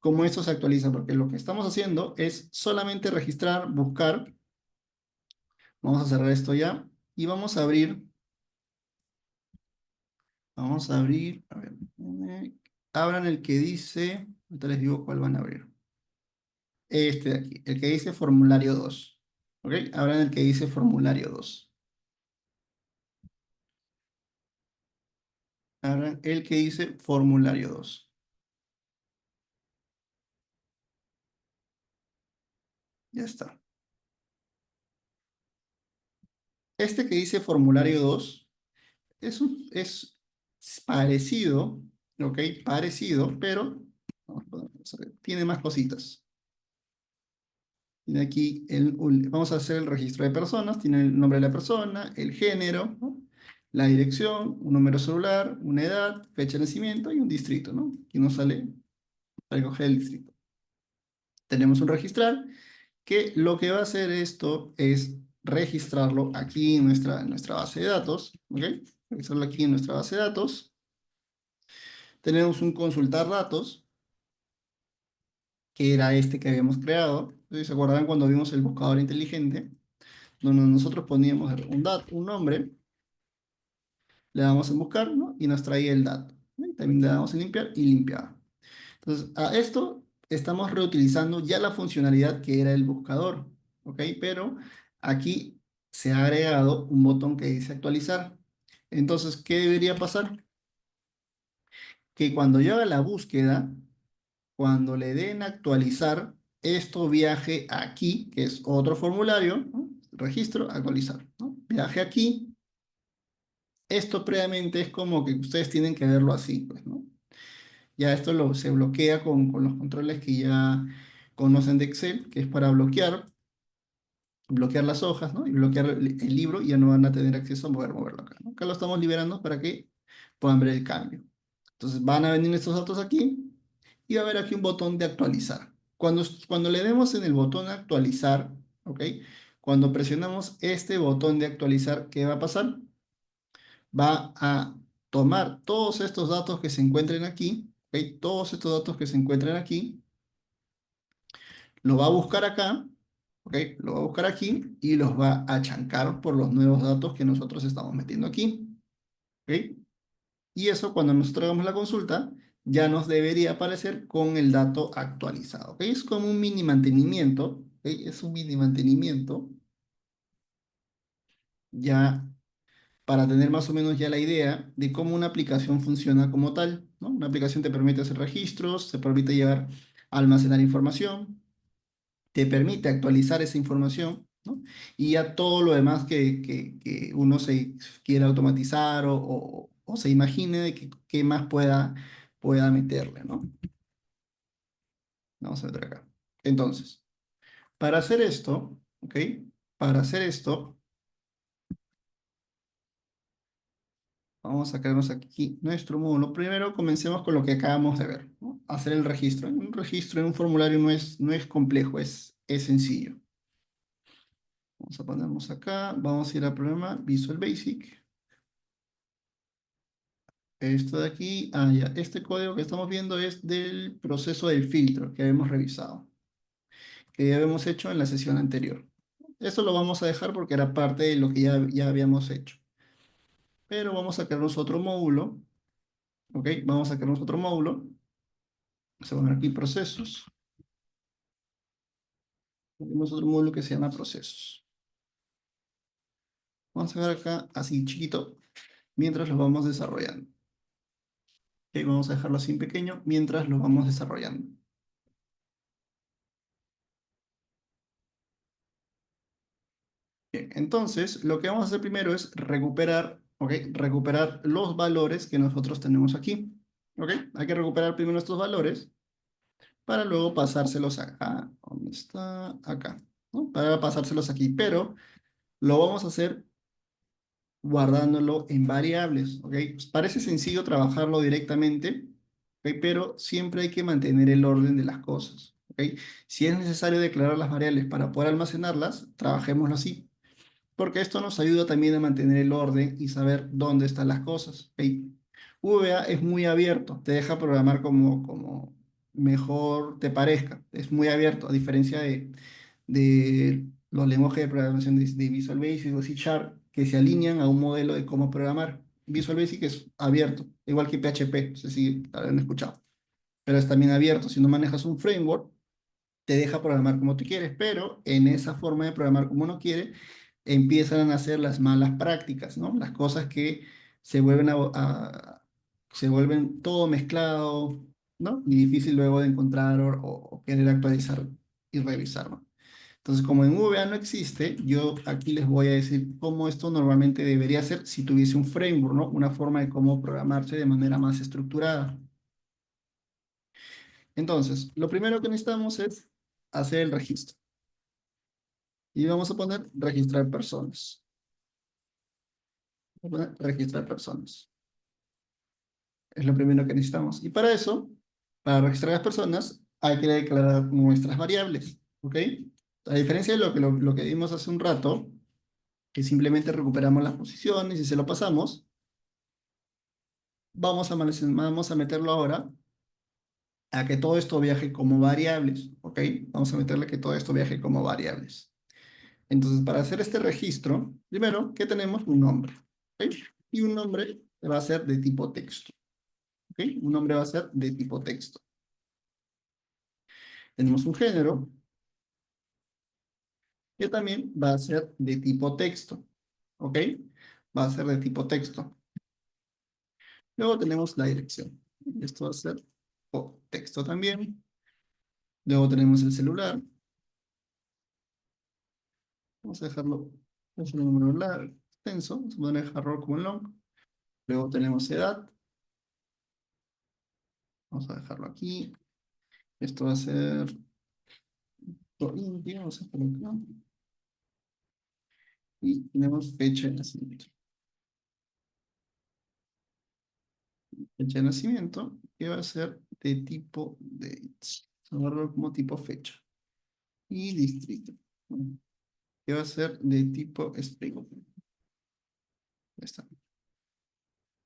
[SPEAKER 1] Cómo esto se actualiza, porque lo que estamos haciendo es solamente registrar, buscar. Vamos a cerrar esto ya y a ver, abran el que dice, ahorita les digo cuál van a abrir. Este de aquí, el que dice formulario 2. ¿Ok? Abran el que dice formulario 2. Abran el que dice formulario 2. Ya está. Este que dice formulario 2 es parecido, ¿ok? Parecido, pero vamos a ver, tiene más cositas. Tiene aquí, vamos a hacer el registro de personas, tiene el nombre de la persona, el género, ¿no? La dirección, un número celular, una edad, fecha de nacimiento y un distrito, ¿no? Aquí nos sale para coger el distrito. Tenemos un registrar que lo que va a hacer esto es registrarlo aquí en nuestra base de datos, ¿ok? Registrarlo aquí en nuestra base de datos. Tenemos un consultar datos, que era este que habíamos creado. ¿Se acuerdan cuando vimos el buscador inteligente? Donde nosotros poníamos un nombre, le damos en buscar, ¿no? Y nos traía el dato. ¿No? Y también le damos en limpiar y limpiaba. Entonces, a esto estamos reutilizando ya la funcionalidad que era el buscador, ¿ok? Pero aquí se ha agregado un botón que dice actualizar. Entonces, ¿qué debería pasar? Que cuando yo haga la búsqueda, cuando le den actualizar, esto viaje aquí, que es otro formulario, ¿no? Registro, actualizar, ¿no? Viaje aquí. Esto previamente es como que ustedes tienen que verlo así, pues, ¿no? Ya esto se bloquea con los controles que ya conocen de Excel, que es para bloquear las hojas, ¿no? Y bloquear el libro y ya no van a tener acceso a moverlo acá, ¿no? Acá lo estamos liberando para que puedan ver el cambio. Entonces van a venir estos datos aquí y va a haber aquí un botón de actualizar. Cuando le demos en el botón actualizar, ¿ok? Cuando presionamos este botón de actualizar, ¿qué va a pasar? Va a tomar todos estos datos que se encuentren aquí, ¿ok? Todos estos datos que se encuentran aquí, lo va a buscar acá, ¿ok? Lo va a buscar aquí y los va a chancar por los nuevos datos que nosotros estamos metiendo aquí, ¿ok? Y eso cuando nosotros hagamos la consulta, ya nos debería aparecer con el dato actualizado, ¿ok? Es como un mini mantenimiento, ¿ok? Es un mini mantenimiento, ya para tener más o menos ya la idea de cómo una aplicación funciona como tal, ¿no? Una aplicación te permite hacer registros, te permite llevar, almacenar información, te permite actualizar esa información, ¿no? Y ya todo lo demás que uno se quiera automatizar o se imagine de qué más pueda meterle, ¿no? Vamos a ver acá. Entonces, para hacer esto, ¿ok? Para hacer esto, vamos a sacarnos aquí nuestro módulo. Primero comencemos con lo que acabamos de ver, ¿no? Hacer el registro. Un registro en un formulario no es complejo, es sencillo. Vamos a ponernos acá, vamos a ir al programa Visual Basic. Esto de aquí, ya, este código que estamos viendo es del proceso del filtro que habíamos revisado, que ya habíamos hecho en la sesión anterior. Eso lo vamos a dejar porque era parte de lo que ya habíamos hecho. Pero vamos a crearnos otro módulo, ¿ok? Vamos a crearnos otro módulo. Se van aquí procesos. Tenemos otro módulo que se llama procesos. Vamos a ver acá así chiquito mientras lo vamos desarrollando. Ok, vamos a dejarlo así en pequeño mientras lo vamos desarrollando. Bien, entonces lo que vamos a hacer primero es recuperar, ¿ok? Recuperar los valores que nosotros tenemos aquí. ¿Ok? Hay que recuperar primero estos valores para luego pasárselos acá. ¿Dónde está? Acá, ¿no? Para pasárselos aquí. Pero lo vamos a hacer guardándolo en variables, ¿ok? Pues parece sencillo trabajarlo directamente, ¿ok? Pero siempre hay que mantener el orden de las cosas, ¿ok? Si es necesario declarar las variables para poder almacenarlas, trabajémoslo así, porque esto nos ayuda también a mantener el orden y saber dónde están las cosas, ¿ok? VBA es muy abierto, te deja programar como mejor te parezca, es muy abierto, a diferencia de los lenguajes de programación de Visual Basic o C Sharp que se alinean a un modelo de cómo programar. Visual Basic es abierto, igual que PHP, no sé si habrán escuchado, pero es también abierto. Si no manejas un framework, te deja programar como tú quieres, pero en esa forma de programar como uno quiere, empiezan a hacer las malas prácticas, ¿no? Las cosas que se vuelven se vuelven todo mezclado, ¿no? Y difícil luego de encontrar o querer actualizar y revisar, ¿no? Entonces, como en VBA no existe, yo aquí les voy a decir cómo esto normalmente debería ser si tuviese un framework, ¿no? Una forma de cómo programarse de manera más estructurada. Entonces, lo primero que necesitamos es hacer el registro. Y vamos a poner registrar personas. Voy a poner registrar personas. Es lo primero que necesitamos. Y para eso, para registrar las personas, hay que declarar nuestras variables. ¿Ok? A diferencia de lo que vimos hace un rato, que simplemente recuperamos las posiciones y se lo pasamos, vamos a meterlo ahora a que todo esto viaje como variables, ¿ok? Vamos a meterle que todo esto viaje como variables. Entonces, para hacer este registro, primero, ¿qué tenemos? Un nombre, ¿ok? Y un nombre va a ser de tipo texto, ¿ok? Un nombre va a ser de tipo texto. Tenemos un género que también va a ser de tipo texto, ¿ok? Va a ser de tipo texto. Luego tenemos la dirección. Esto va a ser texto también. Luego tenemos el celular. Vamos a dejarlo, es un número largo, extenso. Vamos a poner dejarlo como long. Luego tenemos edad. Vamos a dejarlo aquí. Esto va a ser índice. Vamos a dejarlo acá. Y tenemos fecha de nacimiento. Fecha de nacimiento que va a ser de tipo dates. Vamos a guardarlo como tipo fecha. Y distrito. Que va a ser de tipo string. Ya está.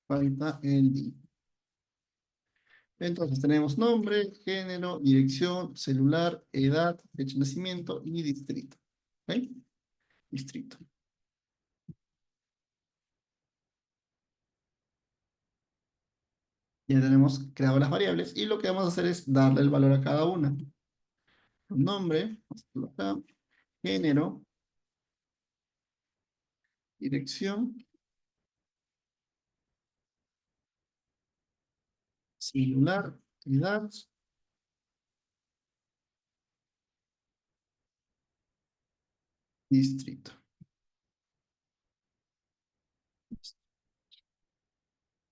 [SPEAKER 1] Falta el día. Entonces tenemos nombre, género, dirección, celular, edad, fecha de nacimiento y distrito. ¿Ok? Distrito. Ya tenemos creado las variables y lo que vamos a hacer es darle el valor a cada una. Nombre, vamos a ponerlo acá, género, dirección, celular, edad, distrito.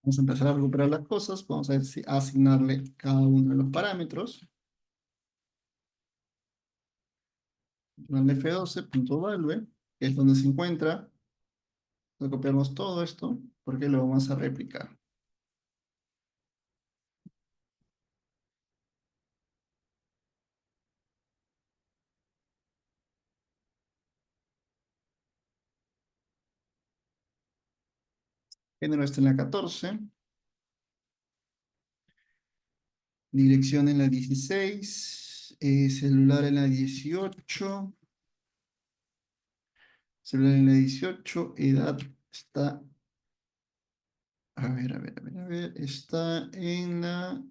[SPEAKER 1] Vamos a empezar a recuperar las cosas. Vamos a ver si asignarle cada uno de los parámetros. El f12.value, que es donde se encuentra. Vamos a copiarnos todo esto porque lo vamos a replicar. Género está en la 14. Dirección en la 16. Celular en la 18. Celular en la 18. Edad está... A ver. Está en la...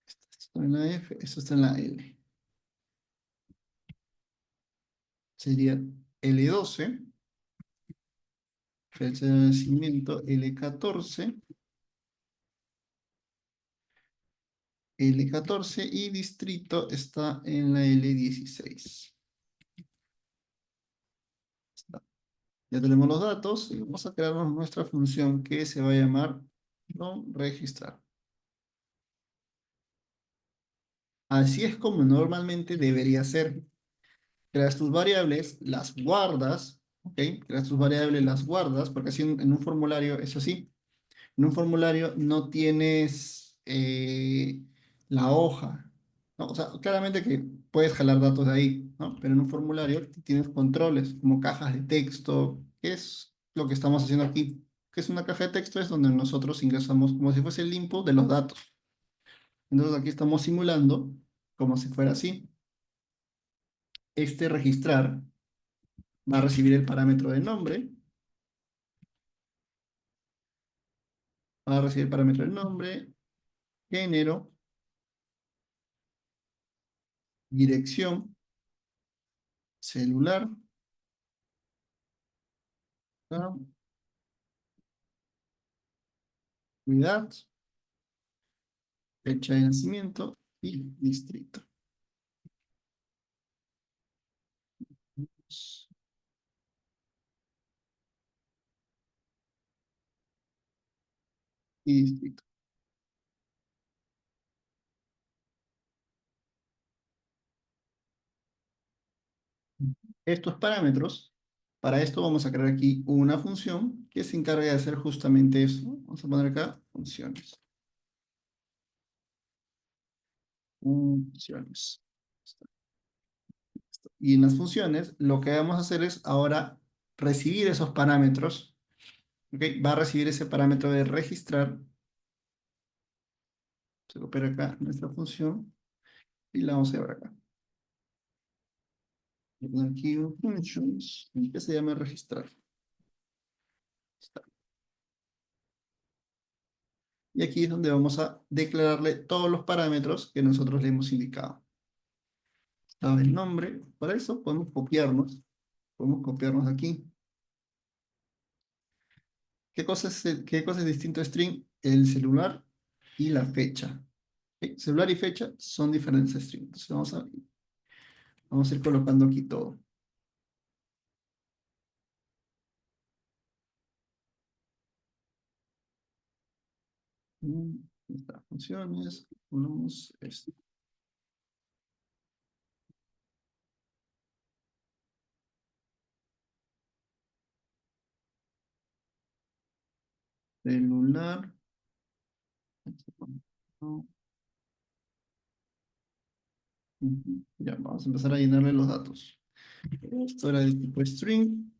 [SPEAKER 1] Esto está en la F. Esto está en la L. Sería L12. Fecha de nacimiento L14. L14 y distrito está en la L16. Está. Ya tenemos los datos y vamos a crearnos nuestra función que se va a llamar registrar. Así es como normalmente debería ser. Creas tus variables, las guardas, ¿ok? Creas tus variables, las guardas, porque así en un formulario es así. En un formulario no tienes la hoja, ¿no? O sea, claramente que puedes jalar datos de ahí, ¿no? Pero en un formulario tienes controles como cajas de texto, que es lo que estamos haciendo aquí. ¿Que es una caja de texto? Es donde nosotros ingresamos como si fuese el input de los datos. Entonces aquí estamos simulando como si fuera así. Este registrar va a recibir el parámetro de nombre, va a recibir el parámetro de nombre, género, dirección, celular, ¿no? Unidad, fecha de nacimiento y distrito. Y distrito. Estos parámetros, para esto vamos a crear aquí una función que se encarga de hacer justamente eso. Vamos a poner acá funciones. Funciones. Y en las funciones, lo que vamos a hacer es ahora recibir esos parámetros. ¿Ok? Va a recibir ese parámetro de registrar. Se copia acá nuestra función y la vamos a llevar acá. Voy a poner aquí un functions que se llama registrar. Está. Y aquí es donde vamos a declararle todos los parámetros que nosotros le hemos indicado. Dado el nombre, para eso podemos copiarnos aquí. Qué cosa es distinto a string? El celular y la fecha. ¿Ok? Celular y fecha son diferentes a string. Entonces vamos a ir colocando aquí todo. Estas funciones, ponemos esto. Celular. Ujú. Ya, vamos a empezar a llenarle los datos. Esto era de tipo string.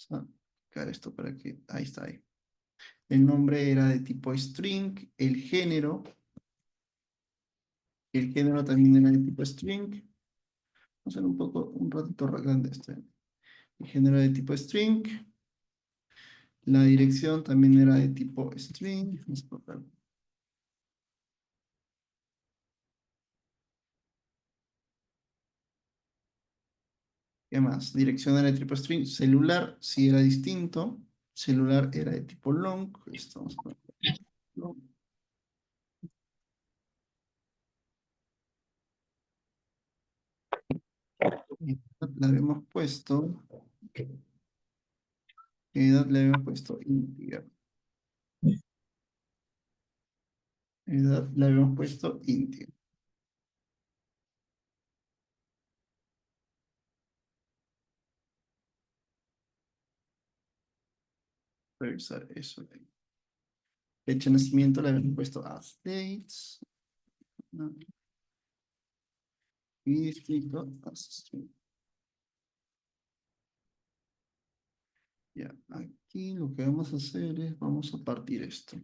[SPEAKER 1] Vamos a sacar esto para que... Ahí está, ahí. El nombre era de tipo string. El género también era de tipo string. Vamos a hacer un ratito grande este. El género de tipo string. La dirección también era de tipo string. Vamos a colocar. ¿Qué más? Dirección era de tipo string. Celular sí era distinto. Celular era de tipo long. Esto vamos a poner long. La habíamos puesto. Edad le habíamos puesto íntegra. Edad le habíamos puesto íntegra. Revisar eso. Fecha de nacimiento le habíamos puesto as dates. ¿No? Y distrito as string. Ya, aquí lo que vamos a hacer es, vamos a partir esto.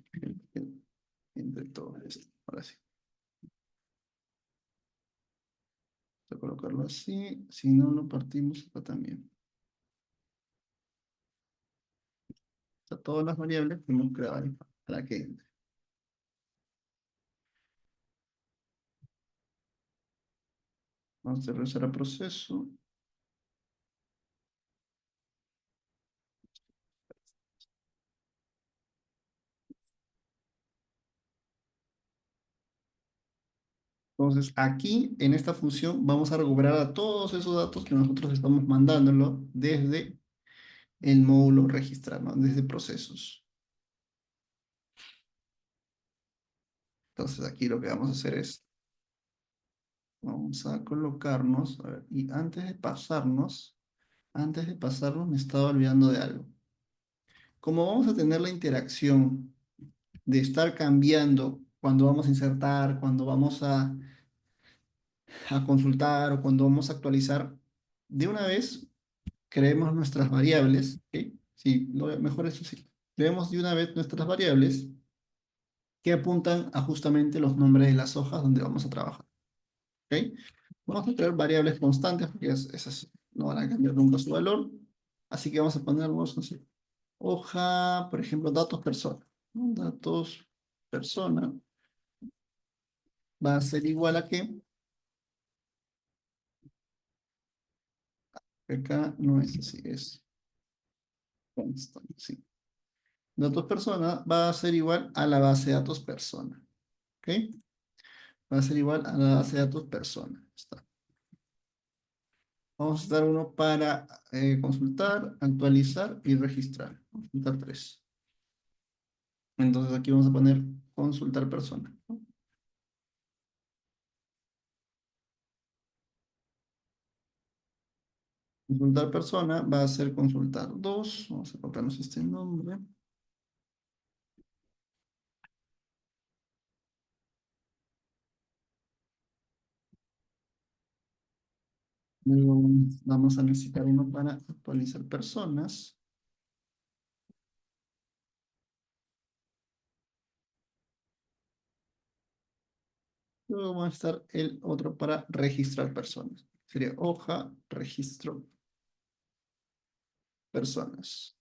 [SPEAKER 1] Entre todo esto. Ahora sí. Voy a colocarlo así. Si no, lo partimos acá también. O sea, todas las variables que hemos creado ahí para que entre. Vamos a regresar a proceso. Entonces, aquí, en esta función, vamos a recuperar a todos esos datos que nosotros estamos mandándolo desde el módulo registrar, ¿no? Desde procesos. Entonces, aquí lo que vamos a hacer es, vamos a colocarnos, a ver, y antes de pasarnos, me estaba olvidando de algo. Como vamos a tener la interacción de estar cambiando cuando vamos a insertar, cuando vamos a consultar o cuando vamos a actualizar, de una vez creemos nuestras variables, ¿ok? Sí, mejor eso sí. Creemos de una vez nuestras variables que apuntan a justamente los nombres de las hojas donde vamos a trabajar, ¿ok? Vamos a crear variables constantes porque esas no van a cambiar nunca su valor. Así que vamos a ponernos, no sé, hoja, por ejemplo, datos persona, ¿no? Datos persona va a ser igual a qué. Acá no es así, es constante, sí. Datos persona va a ser igual a la base de datos persona, ¿ok? Va a ser igual a la base de datos persona. Está. Vamos a dar uno para consultar, actualizar y registrar. Consultar tres. Entonces aquí vamos a poner consultar persona, ¿no? Consultar persona va a ser consultar dos. Vamos a colocarnos este nombre. Luego vamos a necesitar uno para actualizar personas. Luego va a estar el otro para registrar personas. Sería hoja, registro, personas.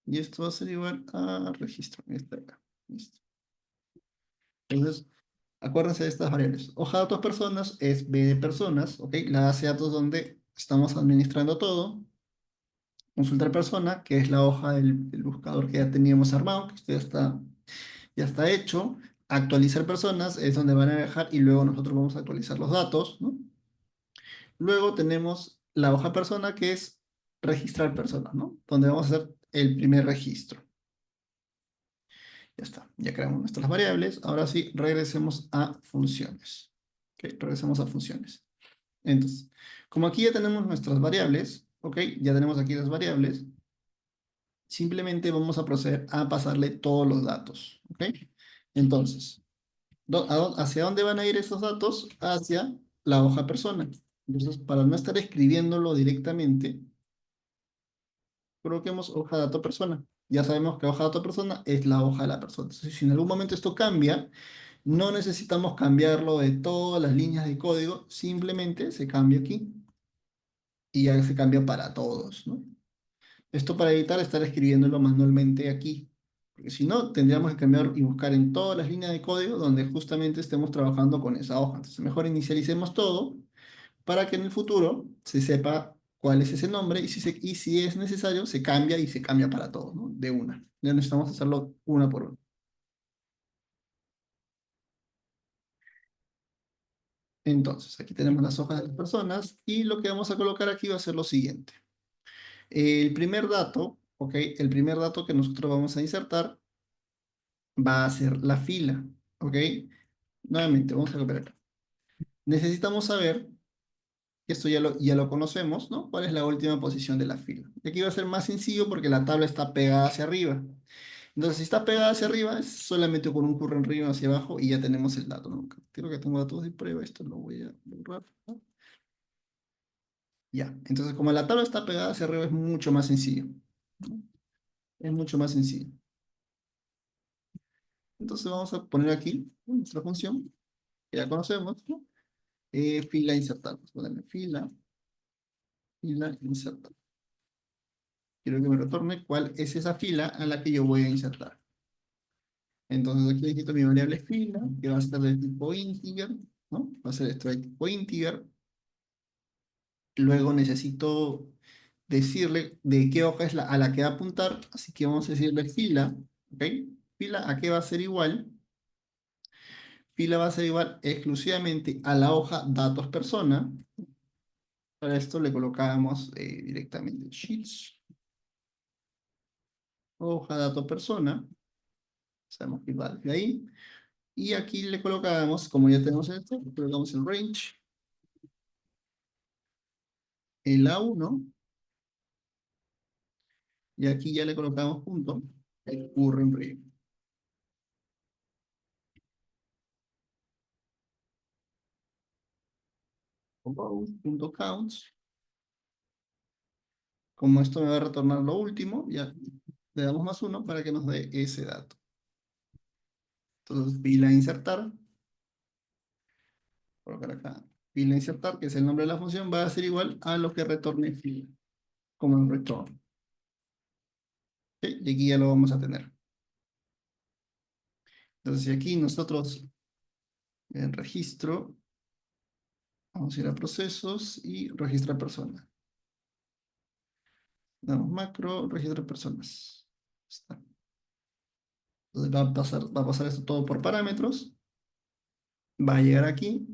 [SPEAKER 1] Y esto va a ser igual a registro. Este de acá. Listo. Entonces, acuérdense de estas variables. Hoja de datos personas es B de personas, ¿ok? La base de datos donde estamos administrando todo. Consultar persona, que es la hoja del buscador que ya teníamos armado, que esto ya está hecho. Actualizar personas es donde van a viajar y luego nosotros vamos a actualizar los datos, ¿no? Luego tenemos la hoja persona, que es registrar personas, ¿no? Donde vamos a hacer el primer registro. Ya está, ya creamos nuestras variables. Ahora sí, regresemos a funciones. Ok, regresemos a funciones. Entonces, como aquí ya tenemos nuestras variables, ok, ya tenemos aquí las variables, simplemente vamos a proceder a pasarle todos los datos, ok. Entonces, ¿Hacia dónde van a ir esos datos? Hacia la hoja persona. Entonces, para no estar escribiéndolo directamente, coloquemos hoja dato persona. Ya sabemos que hoja dato persona es la hoja de la persona. Entonces, si en algún momento esto cambia, no necesitamos cambiarlo de todas las líneas de código, simplemente se cambia aquí y ya se cambia para todos, ¿no? Esto para evitar estar escribiéndolo manualmente aquí. Porque si no, tendríamos que cambiar y buscar en todas las líneas de código donde justamente estemos trabajando con esa hoja. Entonces, mejor inicialicemos todo para que en el futuro se sepa cuál es ese nombre y si es necesario, se cambia para todos, ¿no? De una. Ya necesitamos hacerlo una por una. Entonces, aquí tenemos las hojas de las personas y lo que vamos a colocar aquí va a ser lo siguiente. El primer dato, ¿ok? El primer dato que nosotros vamos a insertar va a ser la fila, ¿ok? Nuevamente, vamos a copiar acá. Necesitamos saber, que esto ya lo conocemos, ¿no? ¿Cuál es la última posición de la fila? Y aquí va a ser más sencillo porque la tabla está pegada hacia arriba. Entonces, si está pegada hacia arriba, es solamente con un curro arriba hacia abajo y ya tenemos el dato, ¿no? Creo que tengo datos de prueba, esto lo voy a borrar, ¿no? Ya, entonces como la tabla está pegada hacia arriba es mucho más sencillo, ¿no? Es mucho más sencillo. Entonces vamos a poner aquí nuestra función, que ya conocemos, ¿no? Fila insertar. Vamos a ponerle fila, fila insertar. Quiero que me retorne cuál es esa fila a la que yo voy a insertar. Entonces aquí digito mi variable fila, que va a ser de tipo integer, ¿no? Va a ser esto de tipo integer. Luego necesito decirle de qué hoja es a la que va a apuntar, así que vamos a decirle fila, ¿ok? Fila a qué va a ser igual. Fila va a ser igual exclusivamente a la hoja datos persona. Para esto le colocamos directamente sheets, hoja datos persona. Sabemos que va de ahí. Y aquí le colocamos, como ya tenemos esto, le colocamos el range, el A1, y aquí ya le colocamos punto, el current range. Compose.counts. Como esto me va a retornar lo último, ya le damos más uno para que nos dé ese dato. Entonces, pila insertar, colocar acá, pila insertar, que es el nombre de la función, va a ser igual a lo que retorne fila, como en return. ¿Ok? Y aquí ya lo vamos a tener. Entonces, si aquí nosotros en registro, vamos a ir a procesos y registra persona. Damos macro, registra personas. Está. Entonces va a pasar esto todo por parámetros. Va a llegar aquí.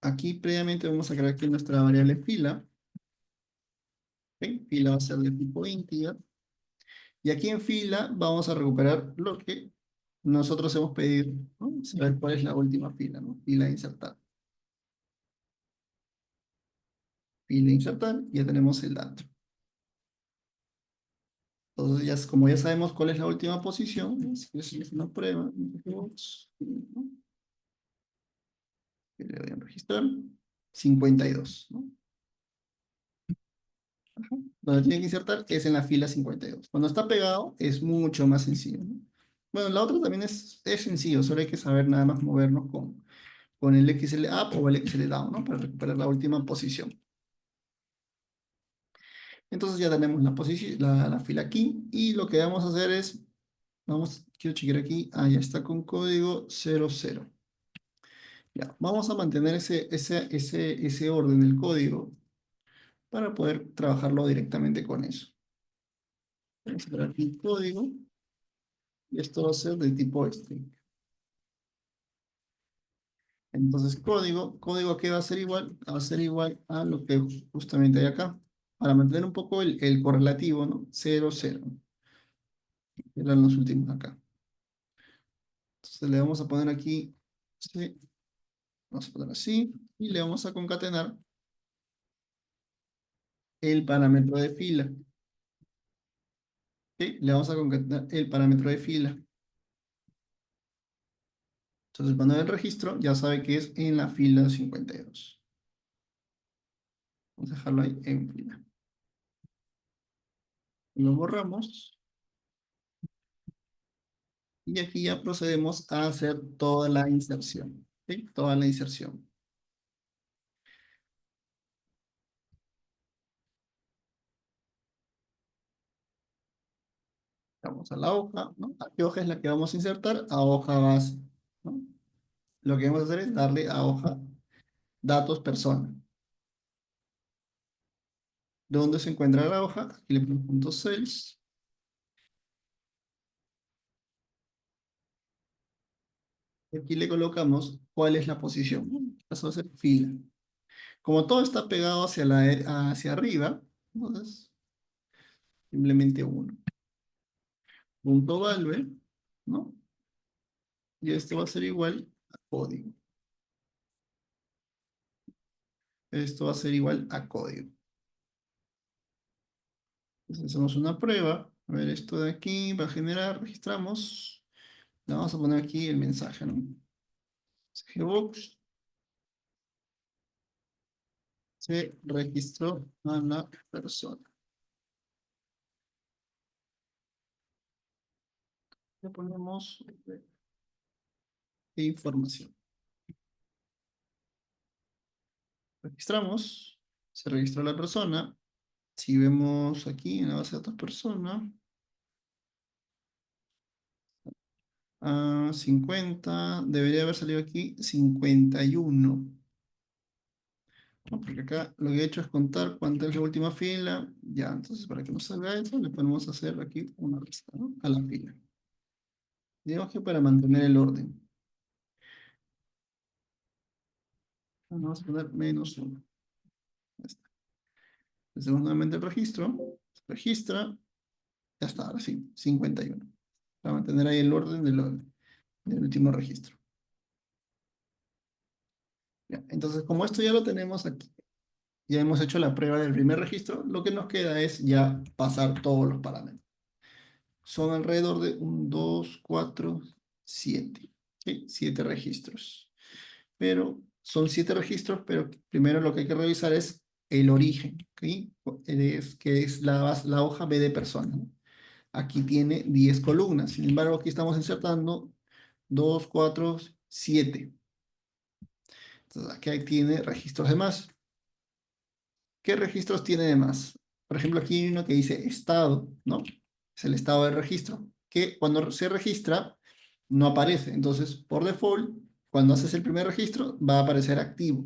[SPEAKER 1] Aquí previamente vamos a crear aquí nuestra variable fila. ¿Ok? Fila va a ser de tipo integer. Y aquí en fila vamos a recuperar lo que nosotros hemos pedido, ¿no? Saber cuál es la última fila, ¿no? Fila insertar. Fila insertar, ya tenemos el dato. Entonces, como ya sabemos cuál es la última posición, ¿no? Si es una prueba, ¿no? Que le voy a registrar, 52, ¿no? Donde tiene que insertar es en la fila 52. Cuando está pegado es mucho más sencillo, ¿no? Bueno, la otra también es sencillo, solo hay que saber nada más movernos con el XL up o el XL down, ¿no? Para recuperar la última posición. Entonces ya tenemos la posición, la fila aquí, y lo que vamos a hacer es, quiero chequear aquí, ya está con código 00. Ya, vamos a mantener ese orden del código para poder trabajarlo directamente con eso. Vamos a crear aquí el código, y esto va a ser de tipo string. Entonces, código ¿a qué va a ser igual? Va a ser igual a lo que justamente hay acá. Para mantener un poco el correlativo, ¿no? 0, 0. Eran los últimos acá. Entonces le vamos a poner aquí, sí, vamos a poner así, y le vamos a concatenar el parámetro de fila. ¿Ok? Le vamos a concatenar el parámetro de fila. Entonces, cuando ve el registro, ya sabe que es en la fila 52. Vamos a dejarlo ahí en fila. Lo borramos. Y aquí ya procedemos a hacer toda la inserción. ¿Sí? Toda la inserción. Vamos a la hoja, ¿no? ¿A qué hoja es la que vamos a insertar? A hoja base, ¿no? Lo que vamos a hacer es darle a hoja datos persona. ¿Dónde se encuentra la hoja? Aquí le ponemos punto 6. Aquí le colocamos cuál es la posición. Eso va a ser fila. Como todo está pegado hacia arriba, entonces simplemente uno. Punto value, ¿no? Y esto va a ser igual a código. Esto va a ser igual a código. Entonces hacemos una prueba. A ver, esto de aquí va a generar, registramos. Le vamos a poner aquí el mensaje, ¿no? Gbox se registró a la persona. Le ponemos información. Registramos. Se registró la persona. Si vemos aquí en la base de datos persona, 50, debería haber salido aquí 51. ¿No? Porque acá lo que he hecho es contar cuánta es la última fila. Ya, entonces para que nos salga eso, le podemos hacer aquí una lista, ¿no? A la fila. Digamos que para mantener el orden. Vamos a poner -1. Ya está. Hacemos nuevamente el registro. Se registra. Ya está, ahora sí, 51. Para mantener ahí el orden del último registro. Ya, entonces, como esto ya lo tenemos aquí, ya hemos hecho la prueba del primer registro, lo que nos queda es ya pasar todos los parámetros. Son alrededor de 1, 2, 4, 7. ¿Sí? 7 registros. Pero son 7 registros, pero primero lo que hay que revisar es el origen, ¿sí? Que es la hoja B de persona, ¿no? Aquí tiene 10 columnas, sin embargo aquí estamos insertando 2, 4, 7. Entonces aquí tiene registros de más. ¿Qué registros tiene de más? Por ejemplo, aquí hay uno que dice estado, ¿no? Es el estado del registro, que cuando se registra no aparece. Entonces, por default, cuando haces el primer registro, va a aparecer activo.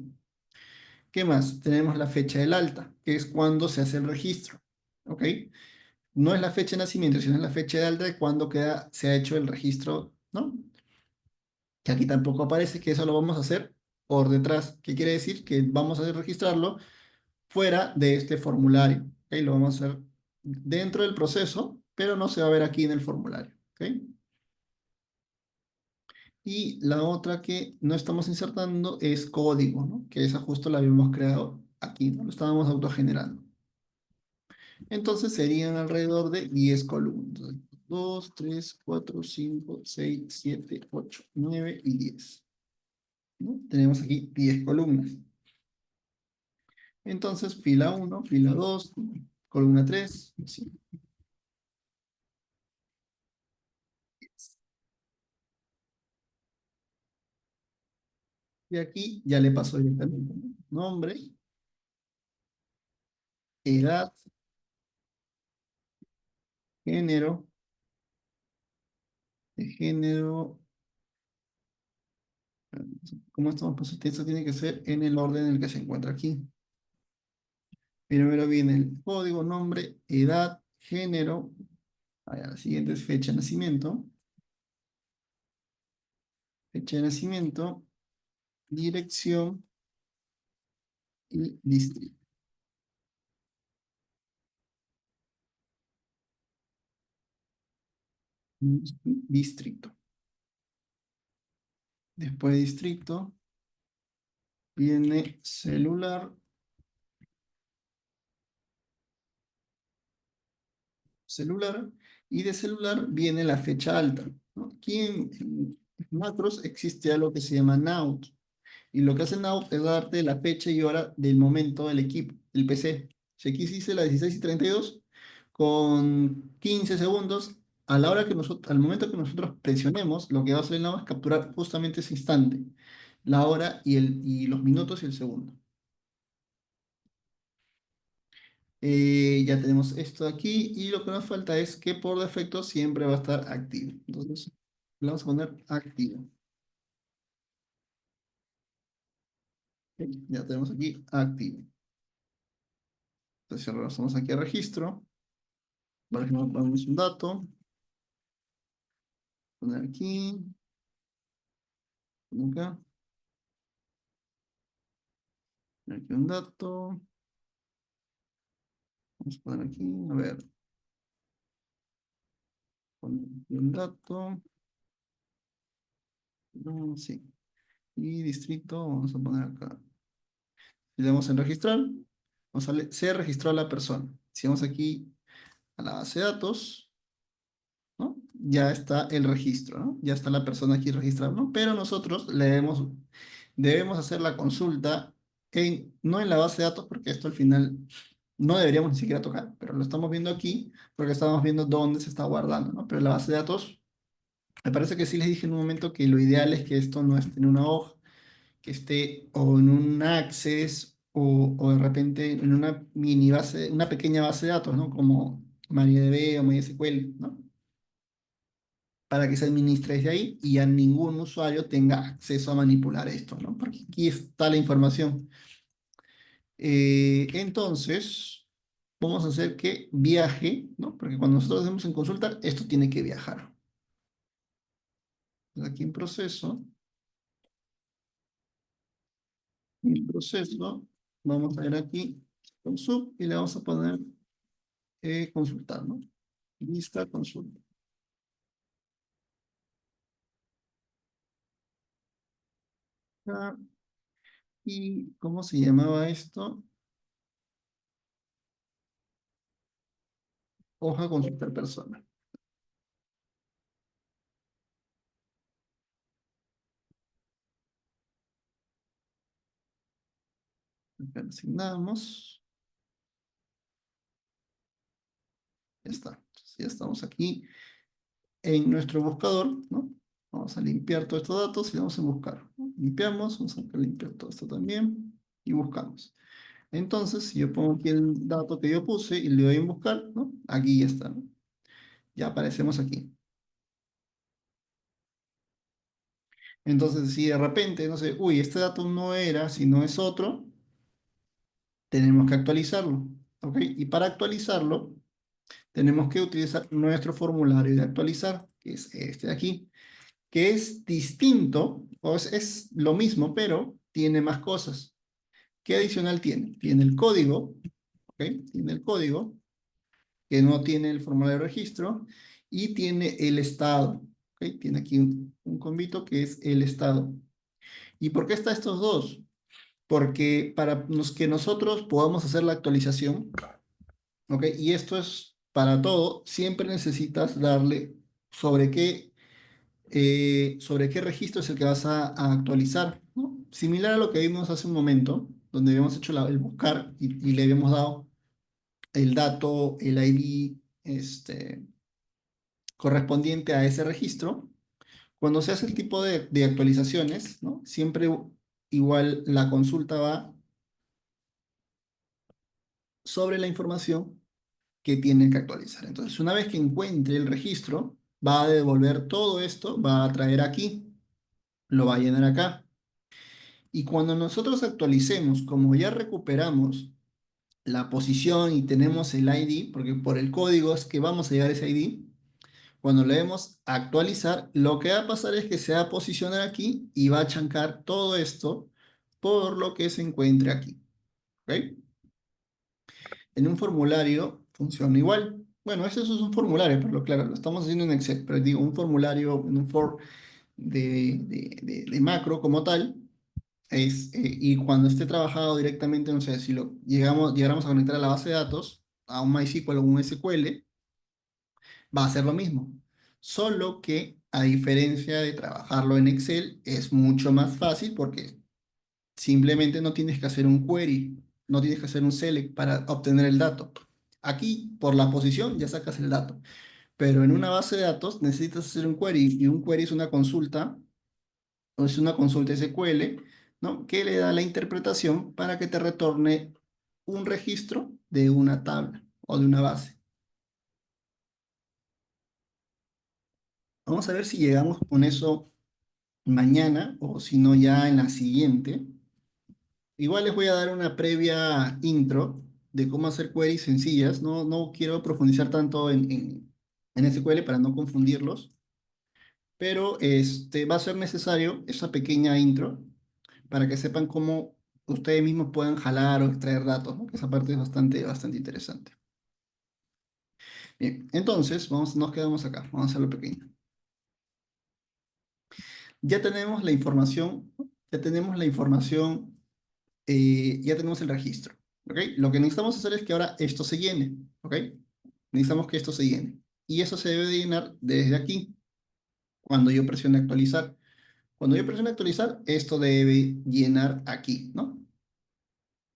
[SPEAKER 1] ¿Qué más? Tenemos la fecha del alta, que es cuando se hace el registro, ¿ok? No es la fecha de nacimiento, sino es la fecha de alta de cuando se ha hecho el registro, ¿no? Que aquí tampoco aparece, que eso lo vamos a hacer por detrás. ¿Qué quiere decir? Que vamos a registrarlo fuera de este formulario. ¿Ok? Lo vamos a hacer dentro del proceso, pero no se va a ver aquí en el formulario. ¿Ok? Y la otra que no estamos insertando es código, ¿no? Que esa justo la habíamos creado aquí, ¿no? Lo estábamos autogenerando. Entonces serían alrededor de 10 columnas. 2, 3, 4, 5, 6, 7, 8, 9 y 10. ¿No? Tenemos aquí 10 columnas. Entonces, fila 1, fila 2, columna 3, así. Y aquí ya le paso directamente, ¿no? Nombre, edad, género, de género. ¿Cómo estamos? Pues esto tiene que ser en el orden en el que se encuentra aquí. Primero viene el código, nombre, edad, género. La siguiente es fecha de nacimiento. Fecha de nacimiento, dirección y distrito. Distrito. Después de distrito viene celular. Celular. Y de celular viene la fecha alta, ¿no? Aquí macros existe algo que se llama Now. Y lo que hace Now es darte la fecha y hora del momento del equipo, el PC. Si aquí se dice las 16:32, con 15 segundos, a la hora que nosotros, al momento que nosotros presionemos, lo que va a hacer el Now es capturar justamente ese instante, la hora y los minutos y el segundo. Ya tenemos esto aquí y lo que nos falta es que por defecto siempre va a estar activo. Entonces, le vamos a poner activo. Ok, ya tenemos aquí activo. Entonces, si regresamos aquí a registro, por ejemplo, ponemos un dato, poner aquí, poner acá, poner aquí un dato, vamos a poner aquí, a ver, poner aquí un dato, no, sí, y distrito, vamos a poner acá. Le damos en registrar, nos sale, se registró a la persona. Si vamos aquí a la base de datos, ¿no? Ya está el registro, ¿no? Ya está la persona aquí registrada, ¿no? Pero nosotros debemos hacer la consulta no en la base de datos, porque esto al final no deberíamos ni siquiera tocar, pero lo estamos viendo aquí porque estamos viendo dónde se está guardando, ¿no? Pero la base de datos, me parece que sí les dije en un momento que lo ideal es que esto no esté en una hoja, que esté o en un Access o de repente en una mini base, una pequeña base de datos, ¿no? Como MariaDB o MySQL, ¿no? Para que se administre desde ahí y a ningún usuario tenga acceso a manipular esto, ¿no? Porque aquí está la información. Entonces, vamos a hacer que viaje, ¿no? Porque cuando nosotros hacemos en consulta, esto tiene que viajar. Entonces, aquí en proceso, vamos a ver aquí con sub y le vamos a poner consultar, ¿no? Lista consulta. Ah, ¿y cómo se llamaba esto? Hoja consultar persona. Acá lo asignamos. Ya está. Entonces, ya estamos aquí en nuestro buscador, ¿no? Vamos a limpiar todos estos datos y vamos a buscar, ¿no? Limpiamos, vamos a limpiar todo esto también y buscamos. Entonces, si yo pongo aquí el dato que yo puse y le doy en buscar, ¿no? Aquí ya está, ¿no? Ya aparecemos aquí. Entonces, si de repente, no sé, uy, este dato no era, sino es otro, tenemos que actualizarlo, ¿ok? Y para actualizarlo, tenemos que utilizar nuestro formulario de actualizar, que es este de aquí, que es distinto, o es lo mismo, pero tiene más cosas. ¿Qué adicional tiene? Tiene el código, ¿ok? Tiene el código, que no tiene el formulario de registro, y tiene el estado, ¿ok? Tiene aquí un combito que es el estado. ¿Y por qué está estos dos? Porque para que nosotros podamos hacer la actualización, ¿ok? Y esto es para todo, siempre necesitas darle sobre qué registro es el que vas a actualizar, ¿no? Similar a lo que vimos hace un momento, donde habíamos hecho el buscar y le habíamos dado el dato, el ID correspondiente a ese registro. Cuando se hace el tipo de actualizaciones, ¿no? Siempre igual la consulta va sobre la información que tiene que actualizar. Entonces, una vez que encuentre el registro, va a devolver todo esto, va a traer aquí, lo va a llenar acá. Y cuando nosotros actualicemos, como ya recuperamos la posición y tenemos el ID, porque por el código es que vamos a llegar a ese ID, cuando le demos a actualizar, lo que va a pasar es que se va a posicionar aquí y va a chancar todo esto por lo que se encuentre aquí. ¿Ok? En un formulario funciona igual. Bueno, eso es un formulario, pero claro, lo estamos haciendo en Excel, pero digo, un formulario, en un for de macro como tal, y cuando esté trabajado directamente, no sé, si llegáramos a conectar a la base de datos, a un MySQL o un SQL, va a ser lo mismo. Solo que A diferencia de trabajarlo en Excel, es mucho más fácil porque simplemente no tienes que hacer un query, no tienes que hacer un select para obtener el dato. Aquí, por la posición, ya sacas el dato. Pero en una base de datos necesitas hacer un query y un query es una consulta, o es una consulta SQL, ¿no? Que le da la interpretación para que te retorne un registro de una tabla o de una base. Vamos a ver si llegamos con eso mañana o si no ya en la siguiente. Igual les voy a dar una previa intro de cómo hacer queries sencillas. No quiero profundizar tanto en SQL para no confundirlos, pero va a ser necesario esa pequeña intro para que sepan cómo ustedes mismos puedan jalar o extraer datos, ¿no? Que esa parte es bastante interesante. Bien, entonces nos quedamos acá. Vamos a hacerlo pequeño. Ya tenemos la información, ya tenemos la información, ya tenemos el registro, ¿ok? Lo que necesitamos hacer es que ahora esto se llene, ¿ok? Necesitamos que esto se llene. Y eso se debe de llenar desde aquí, cuando yo presione actualizar. Cuando yo presione actualizar, esto debe llenar aquí, ¿no?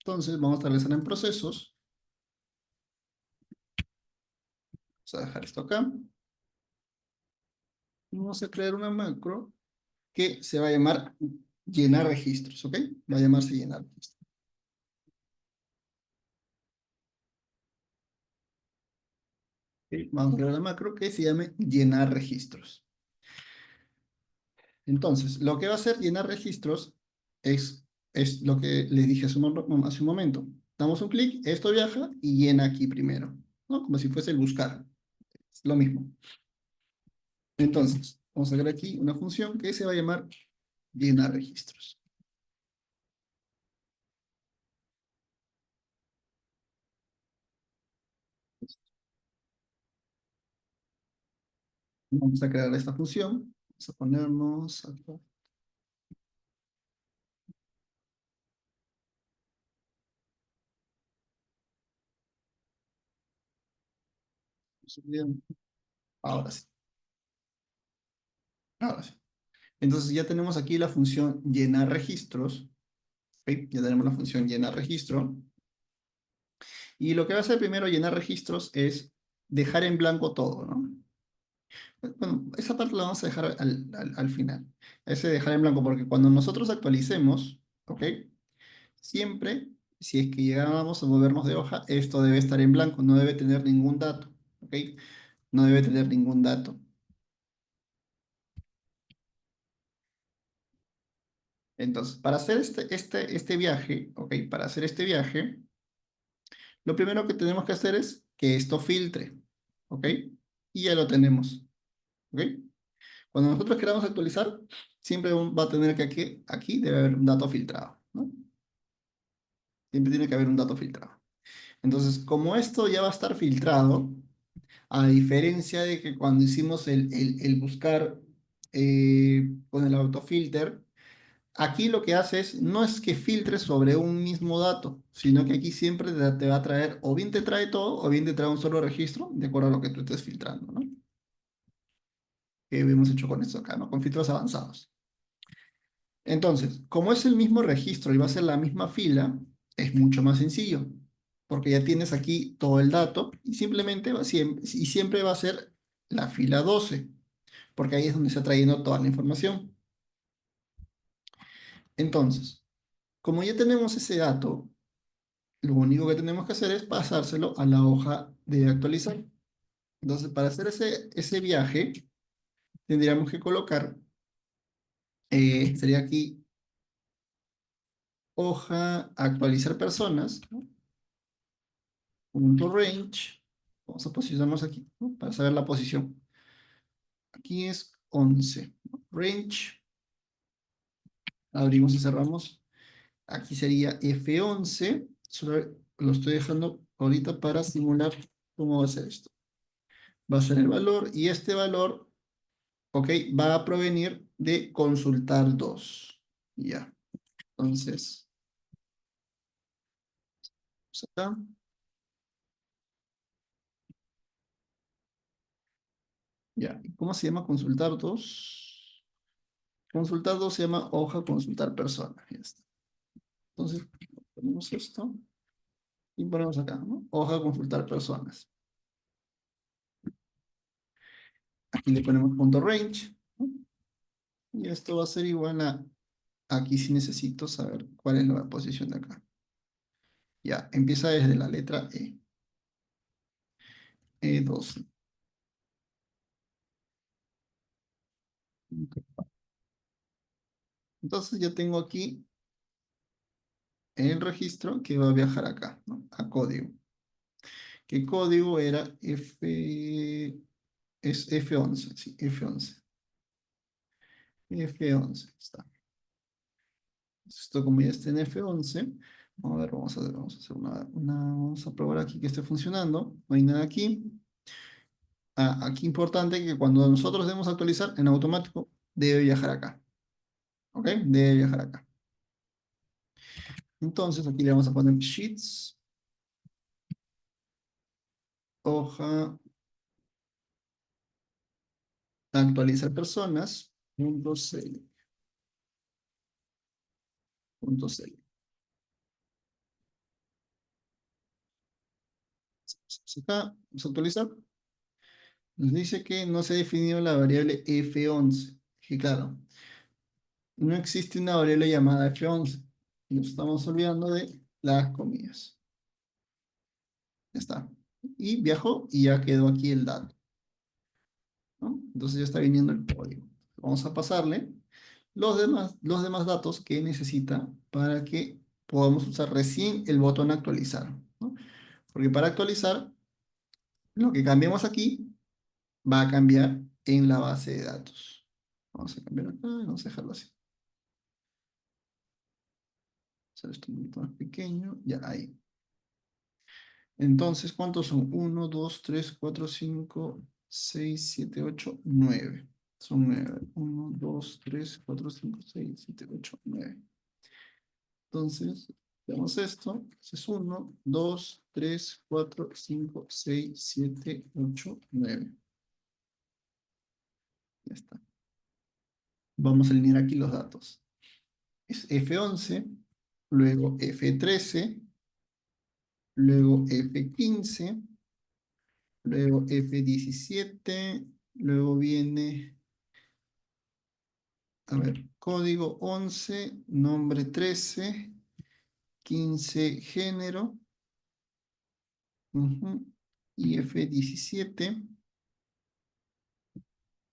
[SPEAKER 1] Entonces vamos a regresar en procesos. Vamos a dejar esto acá. Vamos a crear una macro que se va a llamar llenar registros, ¿ok? Va a llamarse llenar registros. ¿Ok? Vamos a crear la macro que se llame llenar registros. Entonces, lo que va a hacer llenar registros es lo que les dije hace un momento. Damos un clic, esto viaja y llena aquí primero, ¿no? Como si fuese el buscar. Es lo mismo. Entonces, vamos a crear aquí una función que se va a llamar llenar registros. Vamos a crear esta función. Vamos a ponernos acá. Ahora sí, ahora sí. Entonces ya tenemos aquí la función llenar registros. ¿Ok? Ya tenemos la función llenar registro. Y lo que va a hacer primero llenar registros es dejar en blanco todo, ¿no? Bueno, esa parte la vamos a dejar al final. Ese dejar en blanco, porque cuando nosotros actualicemos, ¿ok? Siempre, si es que llegáramos a movernos de hoja, esto debe estar en blanco, no debe tener ningún dato, ¿ok? No debe tener ningún dato. Entonces, para hacer este viaje, ¿ok? Para hacer este viaje, lo primero que tenemos que hacer es que esto filtre, ¿ok? Y ya lo tenemos, ¿ok? Cuando nosotros queramos actualizar, siempre va a tener que aquí debe haber un dato filtrado, ¿no? Siempre tiene que haber un dato filtrado. Entonces, como esto ya va a estar filtrado, a diferencia de que cuando hicimos el buscar con el autofilter, aquí lo que hace es, no es que filtre sobre un mismo dato, sino que aquí siempre te va a traer, o bien te trae todo, o bien te trae un solo registro, de acuerdo a lo que tú estés filtrando, ¿no? Que hemos hecho con esto acá, ¿no? Con filtros avanzados. Entonces, como es el mismo registro y va a ser la misma fila, es mucho más sencillo, porque ya tienes aquí todo el dato y simplemente siempre va a ser la fila 12, porque ahí es donde se está trayendo toda la información. Entonces, como ya tenemos ese dato, lo único que tenemos que hacer es pasárselo a la hoja de actualizar. Entonces, para hacer ese viaje, tendríamos que colocar, sería aquí, hoja actualizar personas, ¿no? Punto range. Vamos a posicionarnos aquí, ¿no? Para saber la posición. Aquí es 11, ¿no? Range. Abrimos y cerramos. Aquí sería F11. Solo lo estoy dejando ahorita para simular cómo va a ser esto. Va a ser el valor y este valor, ok, va a provenir de consultar 2. Ya. Entonces, vamos acá. Ya, ¿y cómo se llama consultar dos? Consultar dos se llama hoja consultar persona. Ya está. Entonces, ponemos esto y ponemos acá, ¿no? Hoja consultar personas. Aquí le ponemos punto range, ¿no? Y esto va a ser igual a, aquí sí necesito saber cuál es la posición de acá. Ya, empieza desde la letra E. E12. Entonces ya tengo aquí el registro que va a viajar acá, ¿no? A código. ¿Qué código era F? Es F11, sí, F11. F11, está. Esto como ya está en F11, vamos a ver, vamos a hacer vamos a probar aquí que esté funcionando. No hay nada aquí. Ah, aquí importante que cuando nosotros debemos actualizar, en automático debe viajar acá. ¿Ok? Debe viajar acá. Entonces aquí le vamos a poner sheets, hoja, actualizar personas, punto C. Acá, vamos a actualizar. Nos dice que no se ha definido la variable F11. Que claro, no existe una variable llamada F11. Nos estamos olvidando de las comillas. Ya está. Y viajó y ya quedó aquí el dato, ¿no? Entonces ya está viniendo el código. Vamos a pasarle los demás datos que necesita para que podamos usar recién el botón actualizar, ¿no? Porque para actualizar, lo que cambiemos aquí va a cambiar en la base de datos. Vamos a cambiar acá, vamos a dejarlo así. Hacer esto un poquito más pequeño, ya ahí. Entonces, ¿cuántos son? Uno, 2, 3, 4, 5, 6, 7, 8, 9. Son 9. Uno, 2, 3, 4, 5, 6, 7, 8, 9. Entonces, veamos esto. Es uno, 2, 3, 4, 5, 6, 7, 8, 9. Ya está. Vamos a alinear aquí los datos. Es F11, luego F13, luego F15, luego F17, luego viene, a ver, código 11, nombre 13, 15 género, y F17,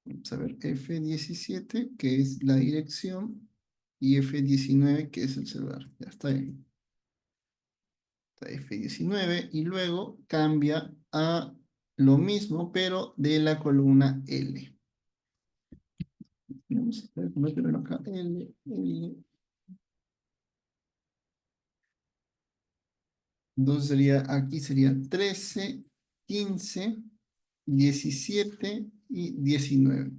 [SPEAKER 1] vamos a ver, F17, que es la dirección, y F19, que es el celular. Ya está ahí. Está F19, y luego cambia a lo mismo, pero de la columna L. Vamos a meterlo acá, L, L. Entonces sería, aquí sería 13, 15, 17 y 19.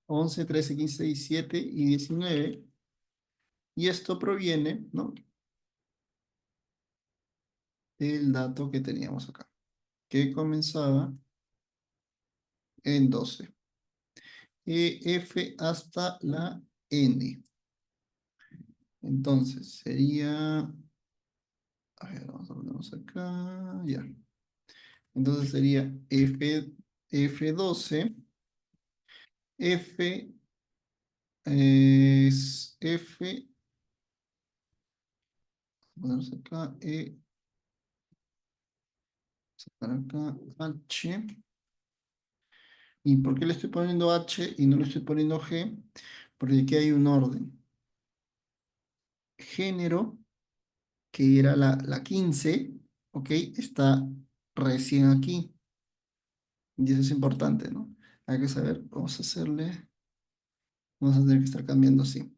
[SPEAKER 1] 11, 13, 15, 17 y 19. Y esto proviene, ¿no?, del dato que teníamos acá, que comenzaba en 12. F hasta la N. Entonces sería, a ver, vamos a ponernos acá, ya. Entonces sería F12, F es F, vamos a ponernos acá, sacar acá, H. ¿Y por qué le estoy poniendo H y no le estoy poniendo G? Porque aquí hay un orden. Género, que era la 15, ¿ok? Está recién aquí. Y eso es importante, ¿no? Hay que saber, vamos a tener que estar cambiando así.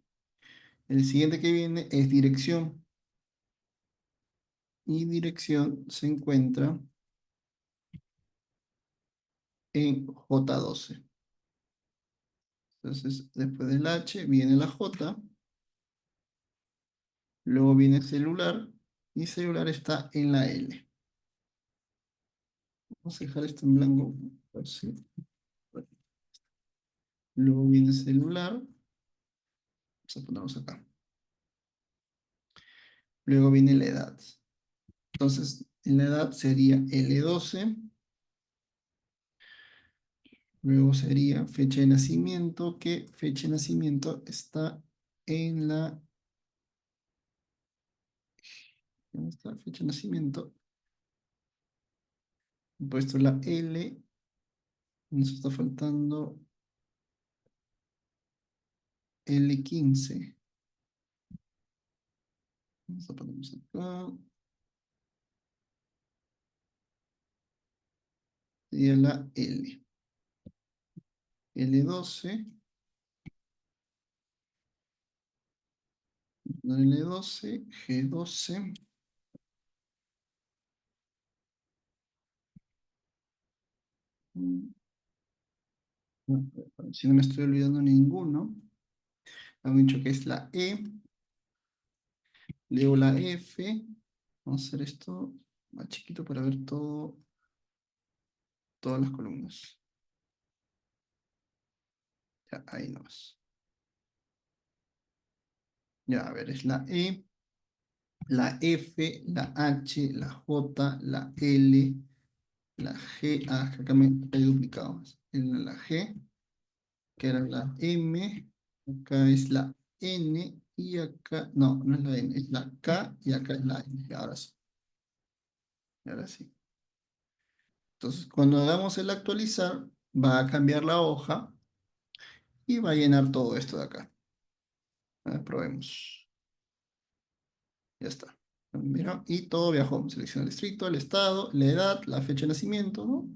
[SPEAKER 1] El siguiente que viene es dirección. Y dirección se encuentra en J12. Entonces, después del H viene la J, luego viene celular, y celular está en la L. Vamos a dejar esto en blanco. Así. Luego viene celular. Vamos a ponernos acá. Luego viene la edad. Entonces, en la edad sería L12. Luego sería fecha de nacimiento, que fecha de nacimiento está en la... ¿Dónde está fecha de nacimiento? He puesto la L. Nos está faltando L15. Vamos a ponernos acá. Sería la L. L12. L12, G12. Si no me estoy olvidando ninguno. Han dicho que es la E. Luego la F. Vamos a hacer esto más chiquito para ver todo, todas las columnas. Ya, ahí nomás. Ya, a ver, es la E, la F, la H, la J, la L, la G. Ah, acá me he duplicado. La G, que era la M. Acá es la N. Y acá, no, no es la N, es la K. Y acá es la N. Ahora sí. Ahora sí. Entonces, cuando hagamos el actualizar, va a cambiar la hoja y va a llenar todo esto de acá. A ver, probemos. Ya está. Mira, y todo viajó. Selecciona el distrito, el estado, la edad, la fecha de nacimiento, ¿no?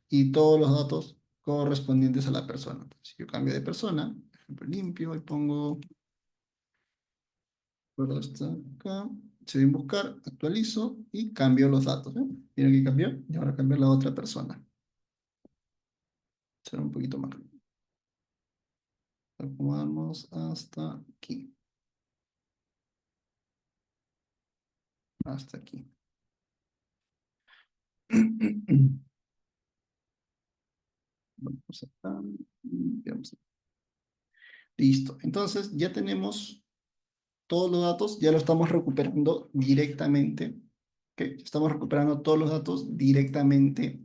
[SPEAKER 1] Y todos los datos correspondientes a la persona. Si yo cambio de persona, por ejemplo, limpio y pongo, bueno, está acá, se viene buscar, actualizo y cambio los datos. ¿Eh? Miren que cambió y ahora cambió la otra persona. Será un poquito más. Acomodamos hasta aquí. Hasta aquí. Vamos acá. Veamos. Listo. Entonces ya tenemos todos los datos, ya lo estamos recuperando directamente. ¿Ok? Estamos recuperando todos los datos directamente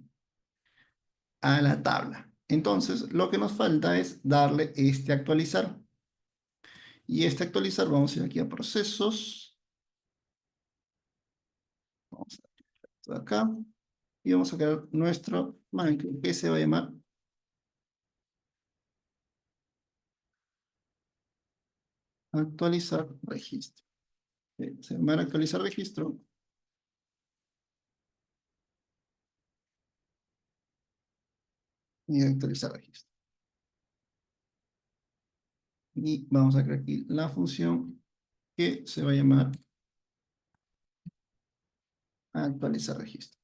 [SPEAKER 1] a la tabla. Entonces, lo que nos falta es darle este actualizar. Y este actualizar, vamos a ir aquí a procesos. Vamos a esto de acá. Y vamos a crear nuestro Minecraft que se va a llamar actualizar registro. Se llama actualizar registro y actualizar registro. Y vamos a crear aquí la función que se va a llamar actualizar registro.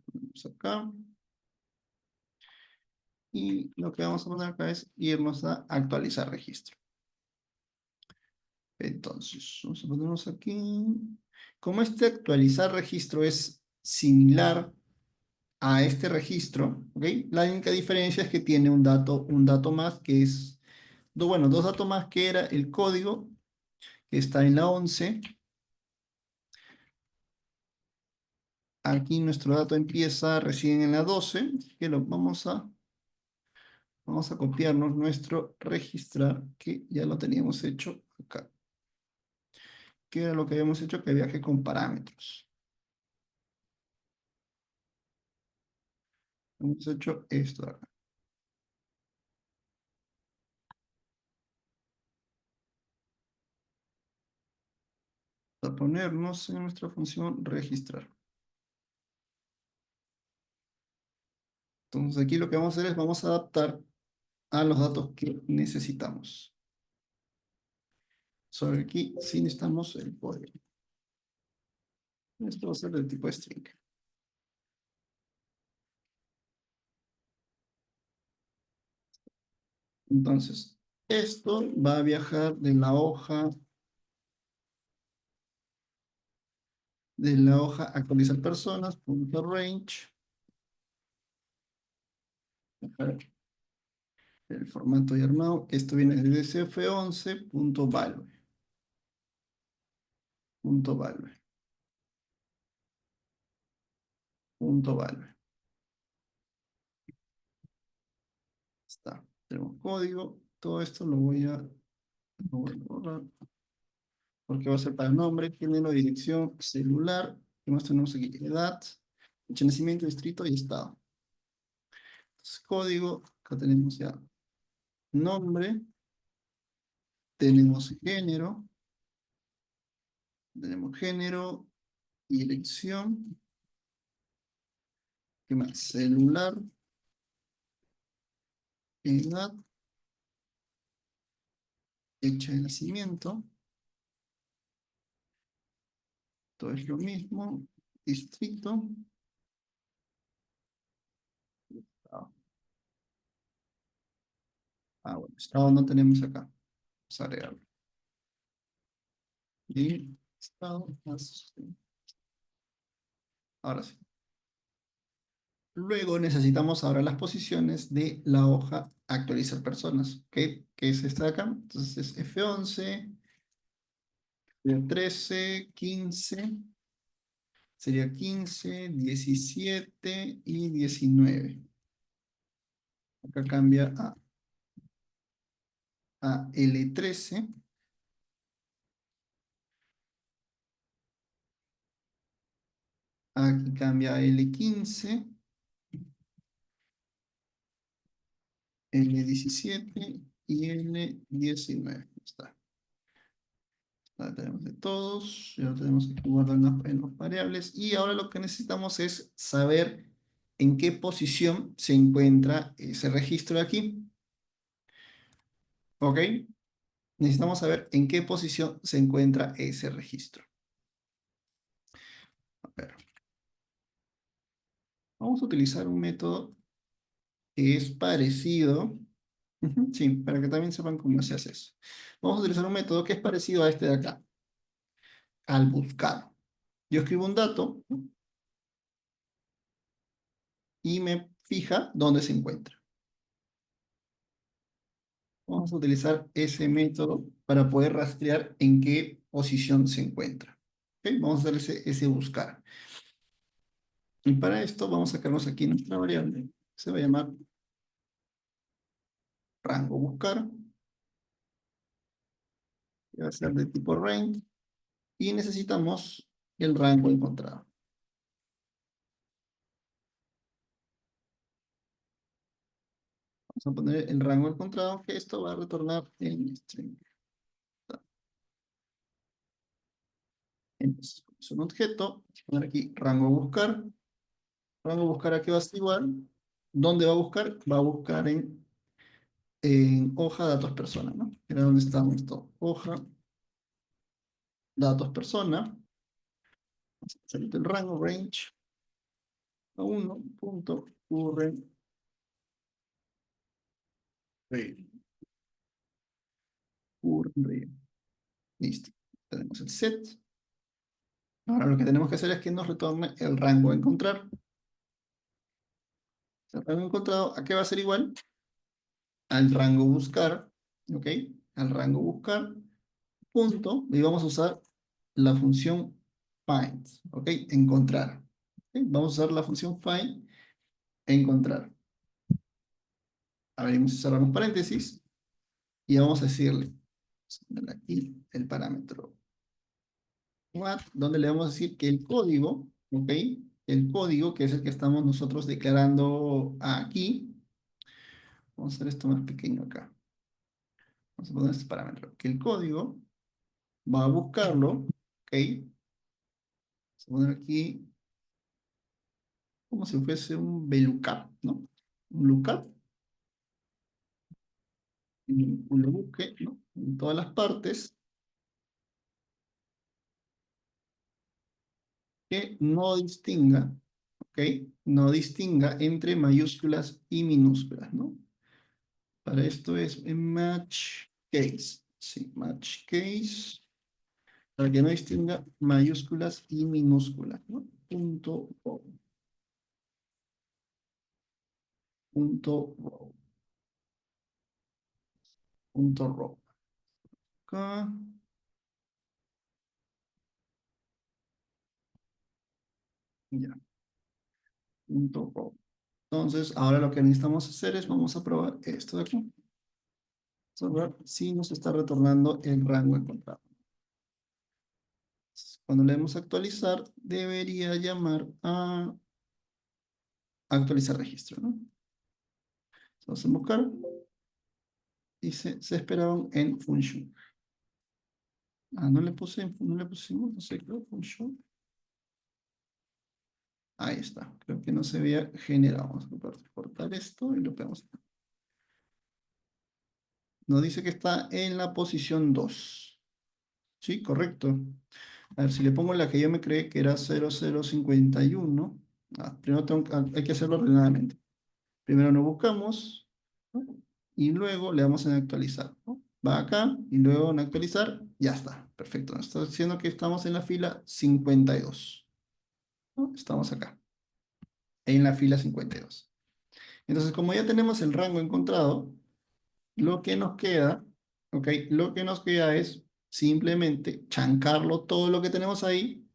[SPEAKER 1] Ponemos acá. Y lo que vamos a poner acá es irnos a actualizar registro. Entonces, vamos a ponernos aquí. Como este actualizar registro es similar a este registro, ¿ok? La única diferencia es que tiene un dato más que es, bueno, dos datos más que era el código, que está en la 11. Aquí nuestro dato empieza recién en la 12, que lo vamos a copiarnos nuestro registrar, que ya lo teníamos hecho acá. Que era lo que habíamos hecho, que viaje con parámetros. Hemos hecho esto de acá. A ponernos en nuestra función registrar. Entonces aquí lo que vamos a hacer es vamos a adaptar a los datos que necesitamos. Sobre aquí sí necesitamos el código. Esto va a ser del tipo string. Entonces, esto va a viajar de la hoja de la hoja actualizar personas, punto range, a ver, el formato ya armado, esto viene de CF11, punto value, punto value. Está, tenemos código, todo esto lo voy a borrar, porque va a ser para nombre, género, dirección, celular, ¿qué más tenemos aquí? Edad, fecha de nacimiento, distrito y estado. Entonces, código, acá tenemos ya nombre, tenemos género y elección, ¿qué más? Celular, edad, fecha de nacimiento, todo es lo mismo, distrito, ah, bueno, estado no tenemos acá, vamos a agregarlo. Y estado, ahora sí. Luego necesitamos ahora las posiciones de la hoja actualizar personas, ¿ok? Que es esta de acá. Entonces es F11, 13, 15, sería 15, 17 y 19. Acá cambia a L13, aquí cambia a L15, L17 y L19. Está. Ya tenemos de todos, ya lo tenemos aquí guardado en las variables. Y ahora lo que necesitamos es saber en qué posición se encuentra ese registro de aquí. ¿Ok? Necesitamos saber en qué posición se encuentra ese registro. A ver. Vamos a utilizar un método que es parecido. Ujú, sí, para que también sepan cómo se hace eso. Vamos a utilizar un método que es parecido a este de acá, al buscar. Yo escribo un dato, ¿no? Y me fija dónde se encuentra. Vamos a utilizar ese método para poder rastrear en qué posición se encuentra. ¿Ok? Vamos a hacer ese buscar. Y para esto vamos a sacarnos aquí nuestra variable. Se va a llamar rango buscar. Que va a ser de tipo range. Y necesitamos el rango encontrado. Vamos a poner el rango encontrado, que esto va a retornar en string. Entonces, es un objeto. Vamos a poner aquí rango buscar. Rango buscar aquí va a ser igual. ¿Dónde va a buscar? Va a buscar en hoja datos persona, ¿no? Era donde estamos esto. Hoja datos persona. Salito el rango, range, a 1 punto current range. Listo. Tenemos el set. Ahora lo que tenemos que hacer es que nos retorne el rango a encontrar. El rango encontrado, ¿a qué va a ser igual? Al rango buscar, ¿ok? Al rango buscar, punto, y vamos a usar la función find, ¿ok? Encontrar. ¿Ok? Vamos a usar la función find, encontrar. Abrimos y cerramos paréntesis, y vamos a decirle, vamos a ponerle aquí el parámetro what, donde le vamos a decir que el código, ¿ok? El código, que es el que estamos nosotros declarando aquí, vamos a hacer esto más pequeño acá. Vamos a poner este parámetro, que el código va a buscarlo, ¿ok? Vamos a poner aquí como si fuese un VLOOKUP, ¿no? Un lookup, y lo busque, ¿no? En todas las partes, que no distinga, ¿ok? No distinga entre mayúsculas y minúsculas, ¿no? Para esto es en match case. Sí, match case. para que no distinga mayúsculas y minúsculas, ¿no? Punto row, punto row. Acá, ya, punto row. Entonces, ahora lo que necesitamos hacer es, vamos a probar esto de aquí. Vamos a ver si nos está retornando el rango encontrado. Cuando le demos a actualizar, debería llamar a actualizar registro, ¿no? Vamos a buscar. Dice, se esperaron en function. Ah, no le pusimos, no sé, creo, function. Ahí está, creo que no se había generado. Vamos a cortar esto y lo pegamos. Nos dice que está en la posición 2. Sí, correcto. A ver, si le pongo la que yo me creé que era 0051. Primero hay que hacerlo ordenadamente. Primero nos buscamos, ¿no? Y luego le damos en actualizar, ¿no? Va acá y luego en actualizar, ya está. Perfecto. Nos está diciendo que estamos en la fila 52, ¿no? Estamos acá, en la fila 52. Entonces, como ya tenemos el rango encontrado, lo que nos queda, ¿ok? Lo que nos queda es simplemente chancarlo todo lo que tenemos ahí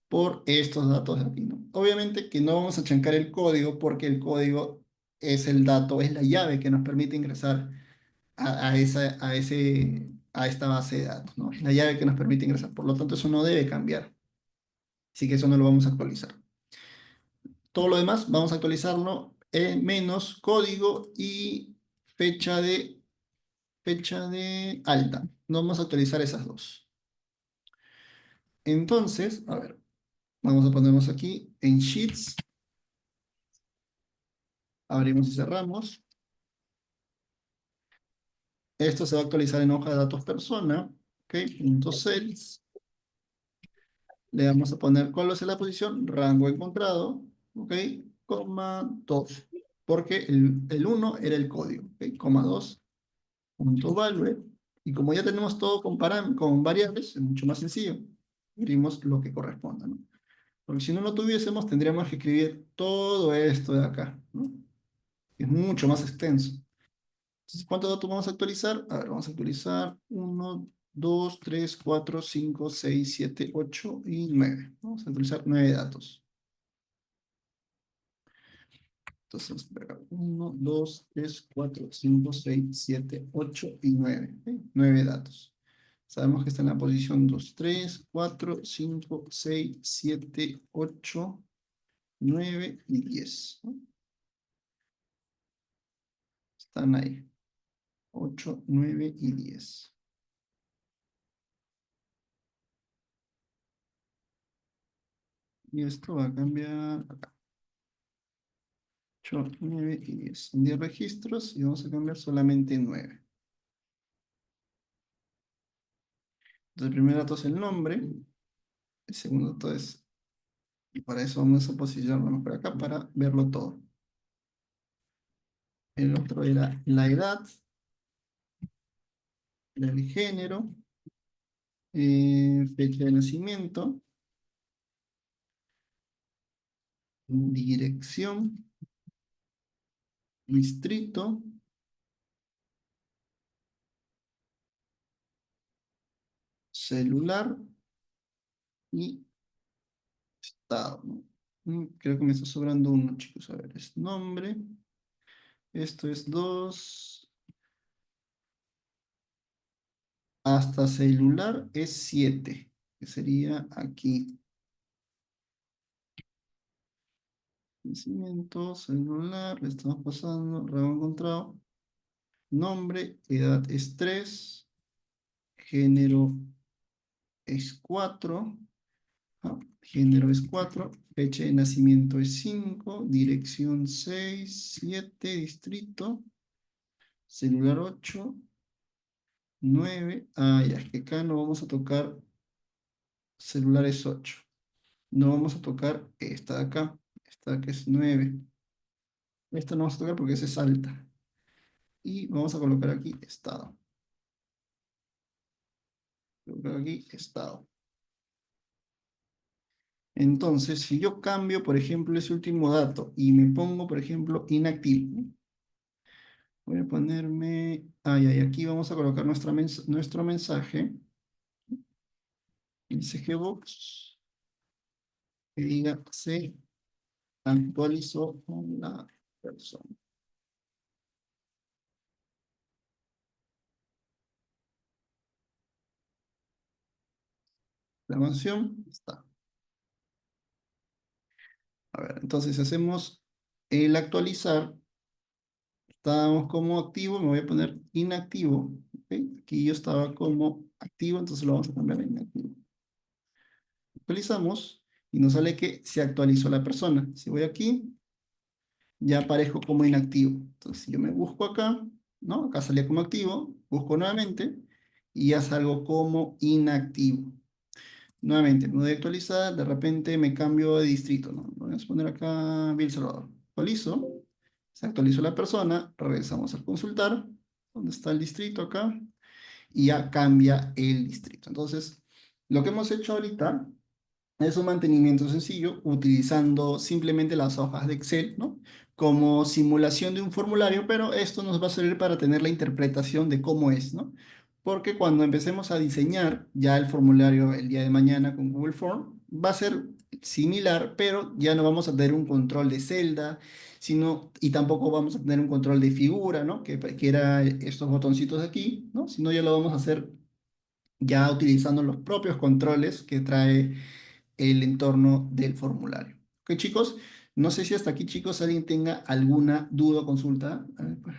[SPEAKER 1] por estos datos de aquí, ¿no? Obviamente que no vamos a chancar el código porque el código es el dato, es la llave que nos permite ingresar a esta base de datos, ¿no? Es la llave que nos permite ingresar. Por lo tanto, eso no debe cambiar. Así que eso no lo vamos a actualizar. Todo lo demás vamos a actualizarlo en menos código y fecha de alta. No vamos a actualizar esas dos. Entonces, a ver, vamos a ponernos aquí en Sheets. Abrimos y cerramos. Esto se va a actualizar en hoja de datos persona. Ok, punto cells. Le vamos a poner cuál es la posición, rango encontrado. Ok, coma 2. Porque el 1 era el código. Ok, coma 2. Punto value. Y como ya tenemos todo con variables, es mucho más sencillo. Escribimos lo que corresponda, ¿no? Porque si no lo tuviésemos, tendríamos que escribir todo esto de acá, ¿no? Es mucho más extenso. Entonces, ¿cuántos datos vamos a actualizar? A ver, vamos a actualizar 1, 2, 3, 4, 5, 6, 7, 8 y 9. Vamos a actualizar 9 datos. Entonces, 1, 2, 3, 4, 5, 6, 7, 8 y 9. 9 datos. Sabemos que está en la posición 2, 3, 4, 5, 6, 7, 8, 9 y 10. ¿No? Están ahí. 8, 9 y 10. Y esto va a cambiar acá. 8, 9 y 10. Son 10 registros y vamos a cambiar solamente 9. Entonces, el primer dato es el nombre. El segundo dato es, y para eso vamos a posicionarnos por acá para verlo todo. El otro era la edad, el género, fecha de nacimiento, dirección, distrito, celular y estado, ¿no? Creo que me está sobrando uno, chicos. A ver, es nombre. Esto es 2. Hasta celular es 7, que sería aquí. Nacimiento, celular, le estamos pasando, rango encontrado. Nombre, edad es 3. Género es 4. Género es 4. Fecha de nacimiento es 5. Dirección 6, 7. Distrito. Celular 8. 9. Ah, ya, es que acá no vamos a tocar celular es 8. No vamos a tocar esta de acá. Esta que es 9. Esta no vamos a tocar porque esa es alta. Y vamos a colocar aquí estado. Colocar aquí estado. Entonces, si yo cambio, por ejemplo, ese último dato y me pongo, por ejemplo, inactivo, voy a ponerme, aquí vamos a colocar nuestro mensaje, el CGBox, que diga se actualizó con la persona. La mansión está. A ver, entonces hacemos el actualizar. Estábamos como activo, me voy a poner inactivo. ¿Ok? Aquí yo estaba como activo, entonces lo vamos a cambiar a inactivo. Actualizamos y nos sale que se actualizó la persona. Si voy aquí, ya aparezco como inactivo. Entonces, si yo me busco acá, ¿no? Acá salía como activo, busco nuevamente y ya salgo como inactivo. Nuevamente, me voy a actualizar, de repente me cambio de distrito, ¿no? Voy a poner acá Villa El Salvador. Actualizo, se actualizó la persona, regresamos a consultar, ¿dónde está el distrito acá? Y ya cambia el distrito. Entonces, lo que hemos hecho ahorita es un mantenimiento sencillo utilizando simplemente las hojas de Excel, ¿no? Como simulación de un formulario, pero esto nos va a servir para tener la interpretación de cómo es, ¿no? Porque cuando empecemos a diseñar ya el formulario el día de mañana con Google Form, va a ser similar, pero ya no vamos a tener un control de celda, y tampoco vamos a tener un control de figura, ¿no? Que era estos botoncitos de aquí, ¿no? Sino ya lo vamos a hacer ya utilizando los propios controles que trae el entorno del formulario. Ok, chicos, no sé si hasta aquí, chicos, alguien tenga alguna duda o consulta. A ver, pues,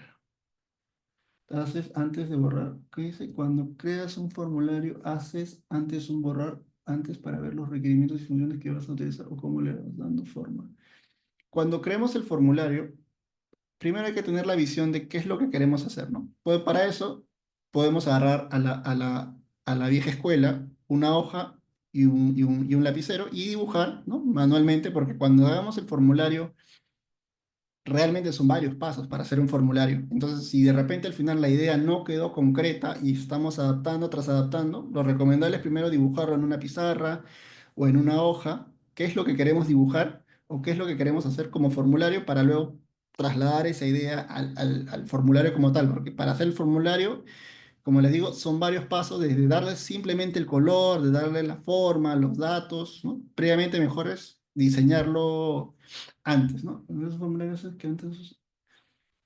[SPEAKER 1] haces antes de borrar. ¿Qué dice? Cuando creas un formulario, haces antes un borrar, antes para ver los requerimientos y funciones que vas a utilizar o cómo le vas dando forma. Cuando creemos el formulario, primero hay que tener la visión de qué es lo que queremos hacer, ¿no? Pues para eso podemos agarrar a la vieja escuela una hoja y un lapicero y dibujar, ¿no? Manualmente, porque cuando hagamos el formulario, realmente son varios pasos para hacer un formulario. Entonces, si de repente al final la idea no quedó concreta y estamos adaptando tras adaptando, lo recomendable es primero dibujarlo en una pizarra o en una hoja, qué es lo que queremos dibujar o qué es lo que queremos hacer como formulario para luego trasladar esa idea al formulario como tal, porque para hacer el formulario, como les digo, son varios pasos, desde darle simplemente el color, de darle la forma, los datos, ¿no? Previamente mejor es diseñarlo antes, ¿no? Esos formularios es que antes.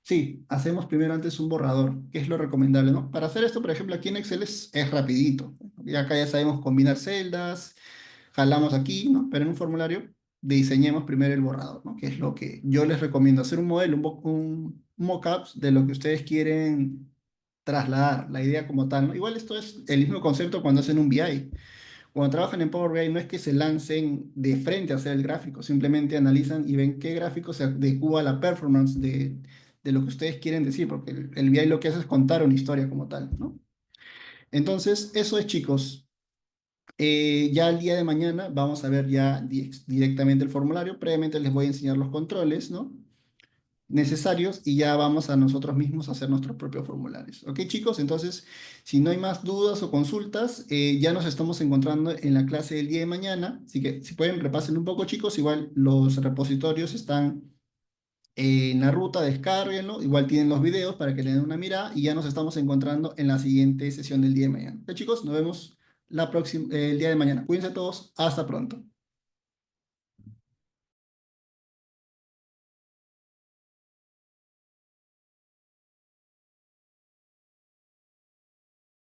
[SPEAKER 1] Sí, hacemos primero antes un borrador, que es lo recomendable, ¿no? Para hacer esto, por ejemplo, aquí en Excel es rapidito. Y acá ya sabemos combinar celdas, jalamos aquí, ¿no? Pero en un formulario diseñemos primero el borrador, ¿no? Que es lo que yo les recomiendo, hacer un modelo, un mock-up de lo que ustedes quieren trasladar, la idea como tal, ¿no? Igual esto es el mismo concepto cuando hacen un BI. Cuando trabajan en Power BI no es que se lancen de frente a hacer el gráfico, simplemente analizan y ven qué gráfico se adecua a la performance de lo que ustedes quieren decir, porque el BI lo que hace es contar una historia como tal, ¿no? Entonces, eso es, chicos. Ya el día de mañana vamos a ver ya directamente el formulario. Previamente les voy a enseñar los controles, ¿no? Necesarios y ya vamos a nosotros mismos a hacer nuestros propios formularios. ¿Ok, chicos? Entonces, si no hay más dudas o consultas, ya nos estamos encontrando en la clase del día de mañana. Así que si pueden, repasen un poco, chicos. Igual los repositorios están en la ruta, descárguenlo. Igual tienen los videos para que le den una mirada y ya nos estamos encontrando en la siguiente sesión del día de mañana. ¿Ok, chicos? Nos vemos el día de mañana. Cuídense todos. Hasta pronto.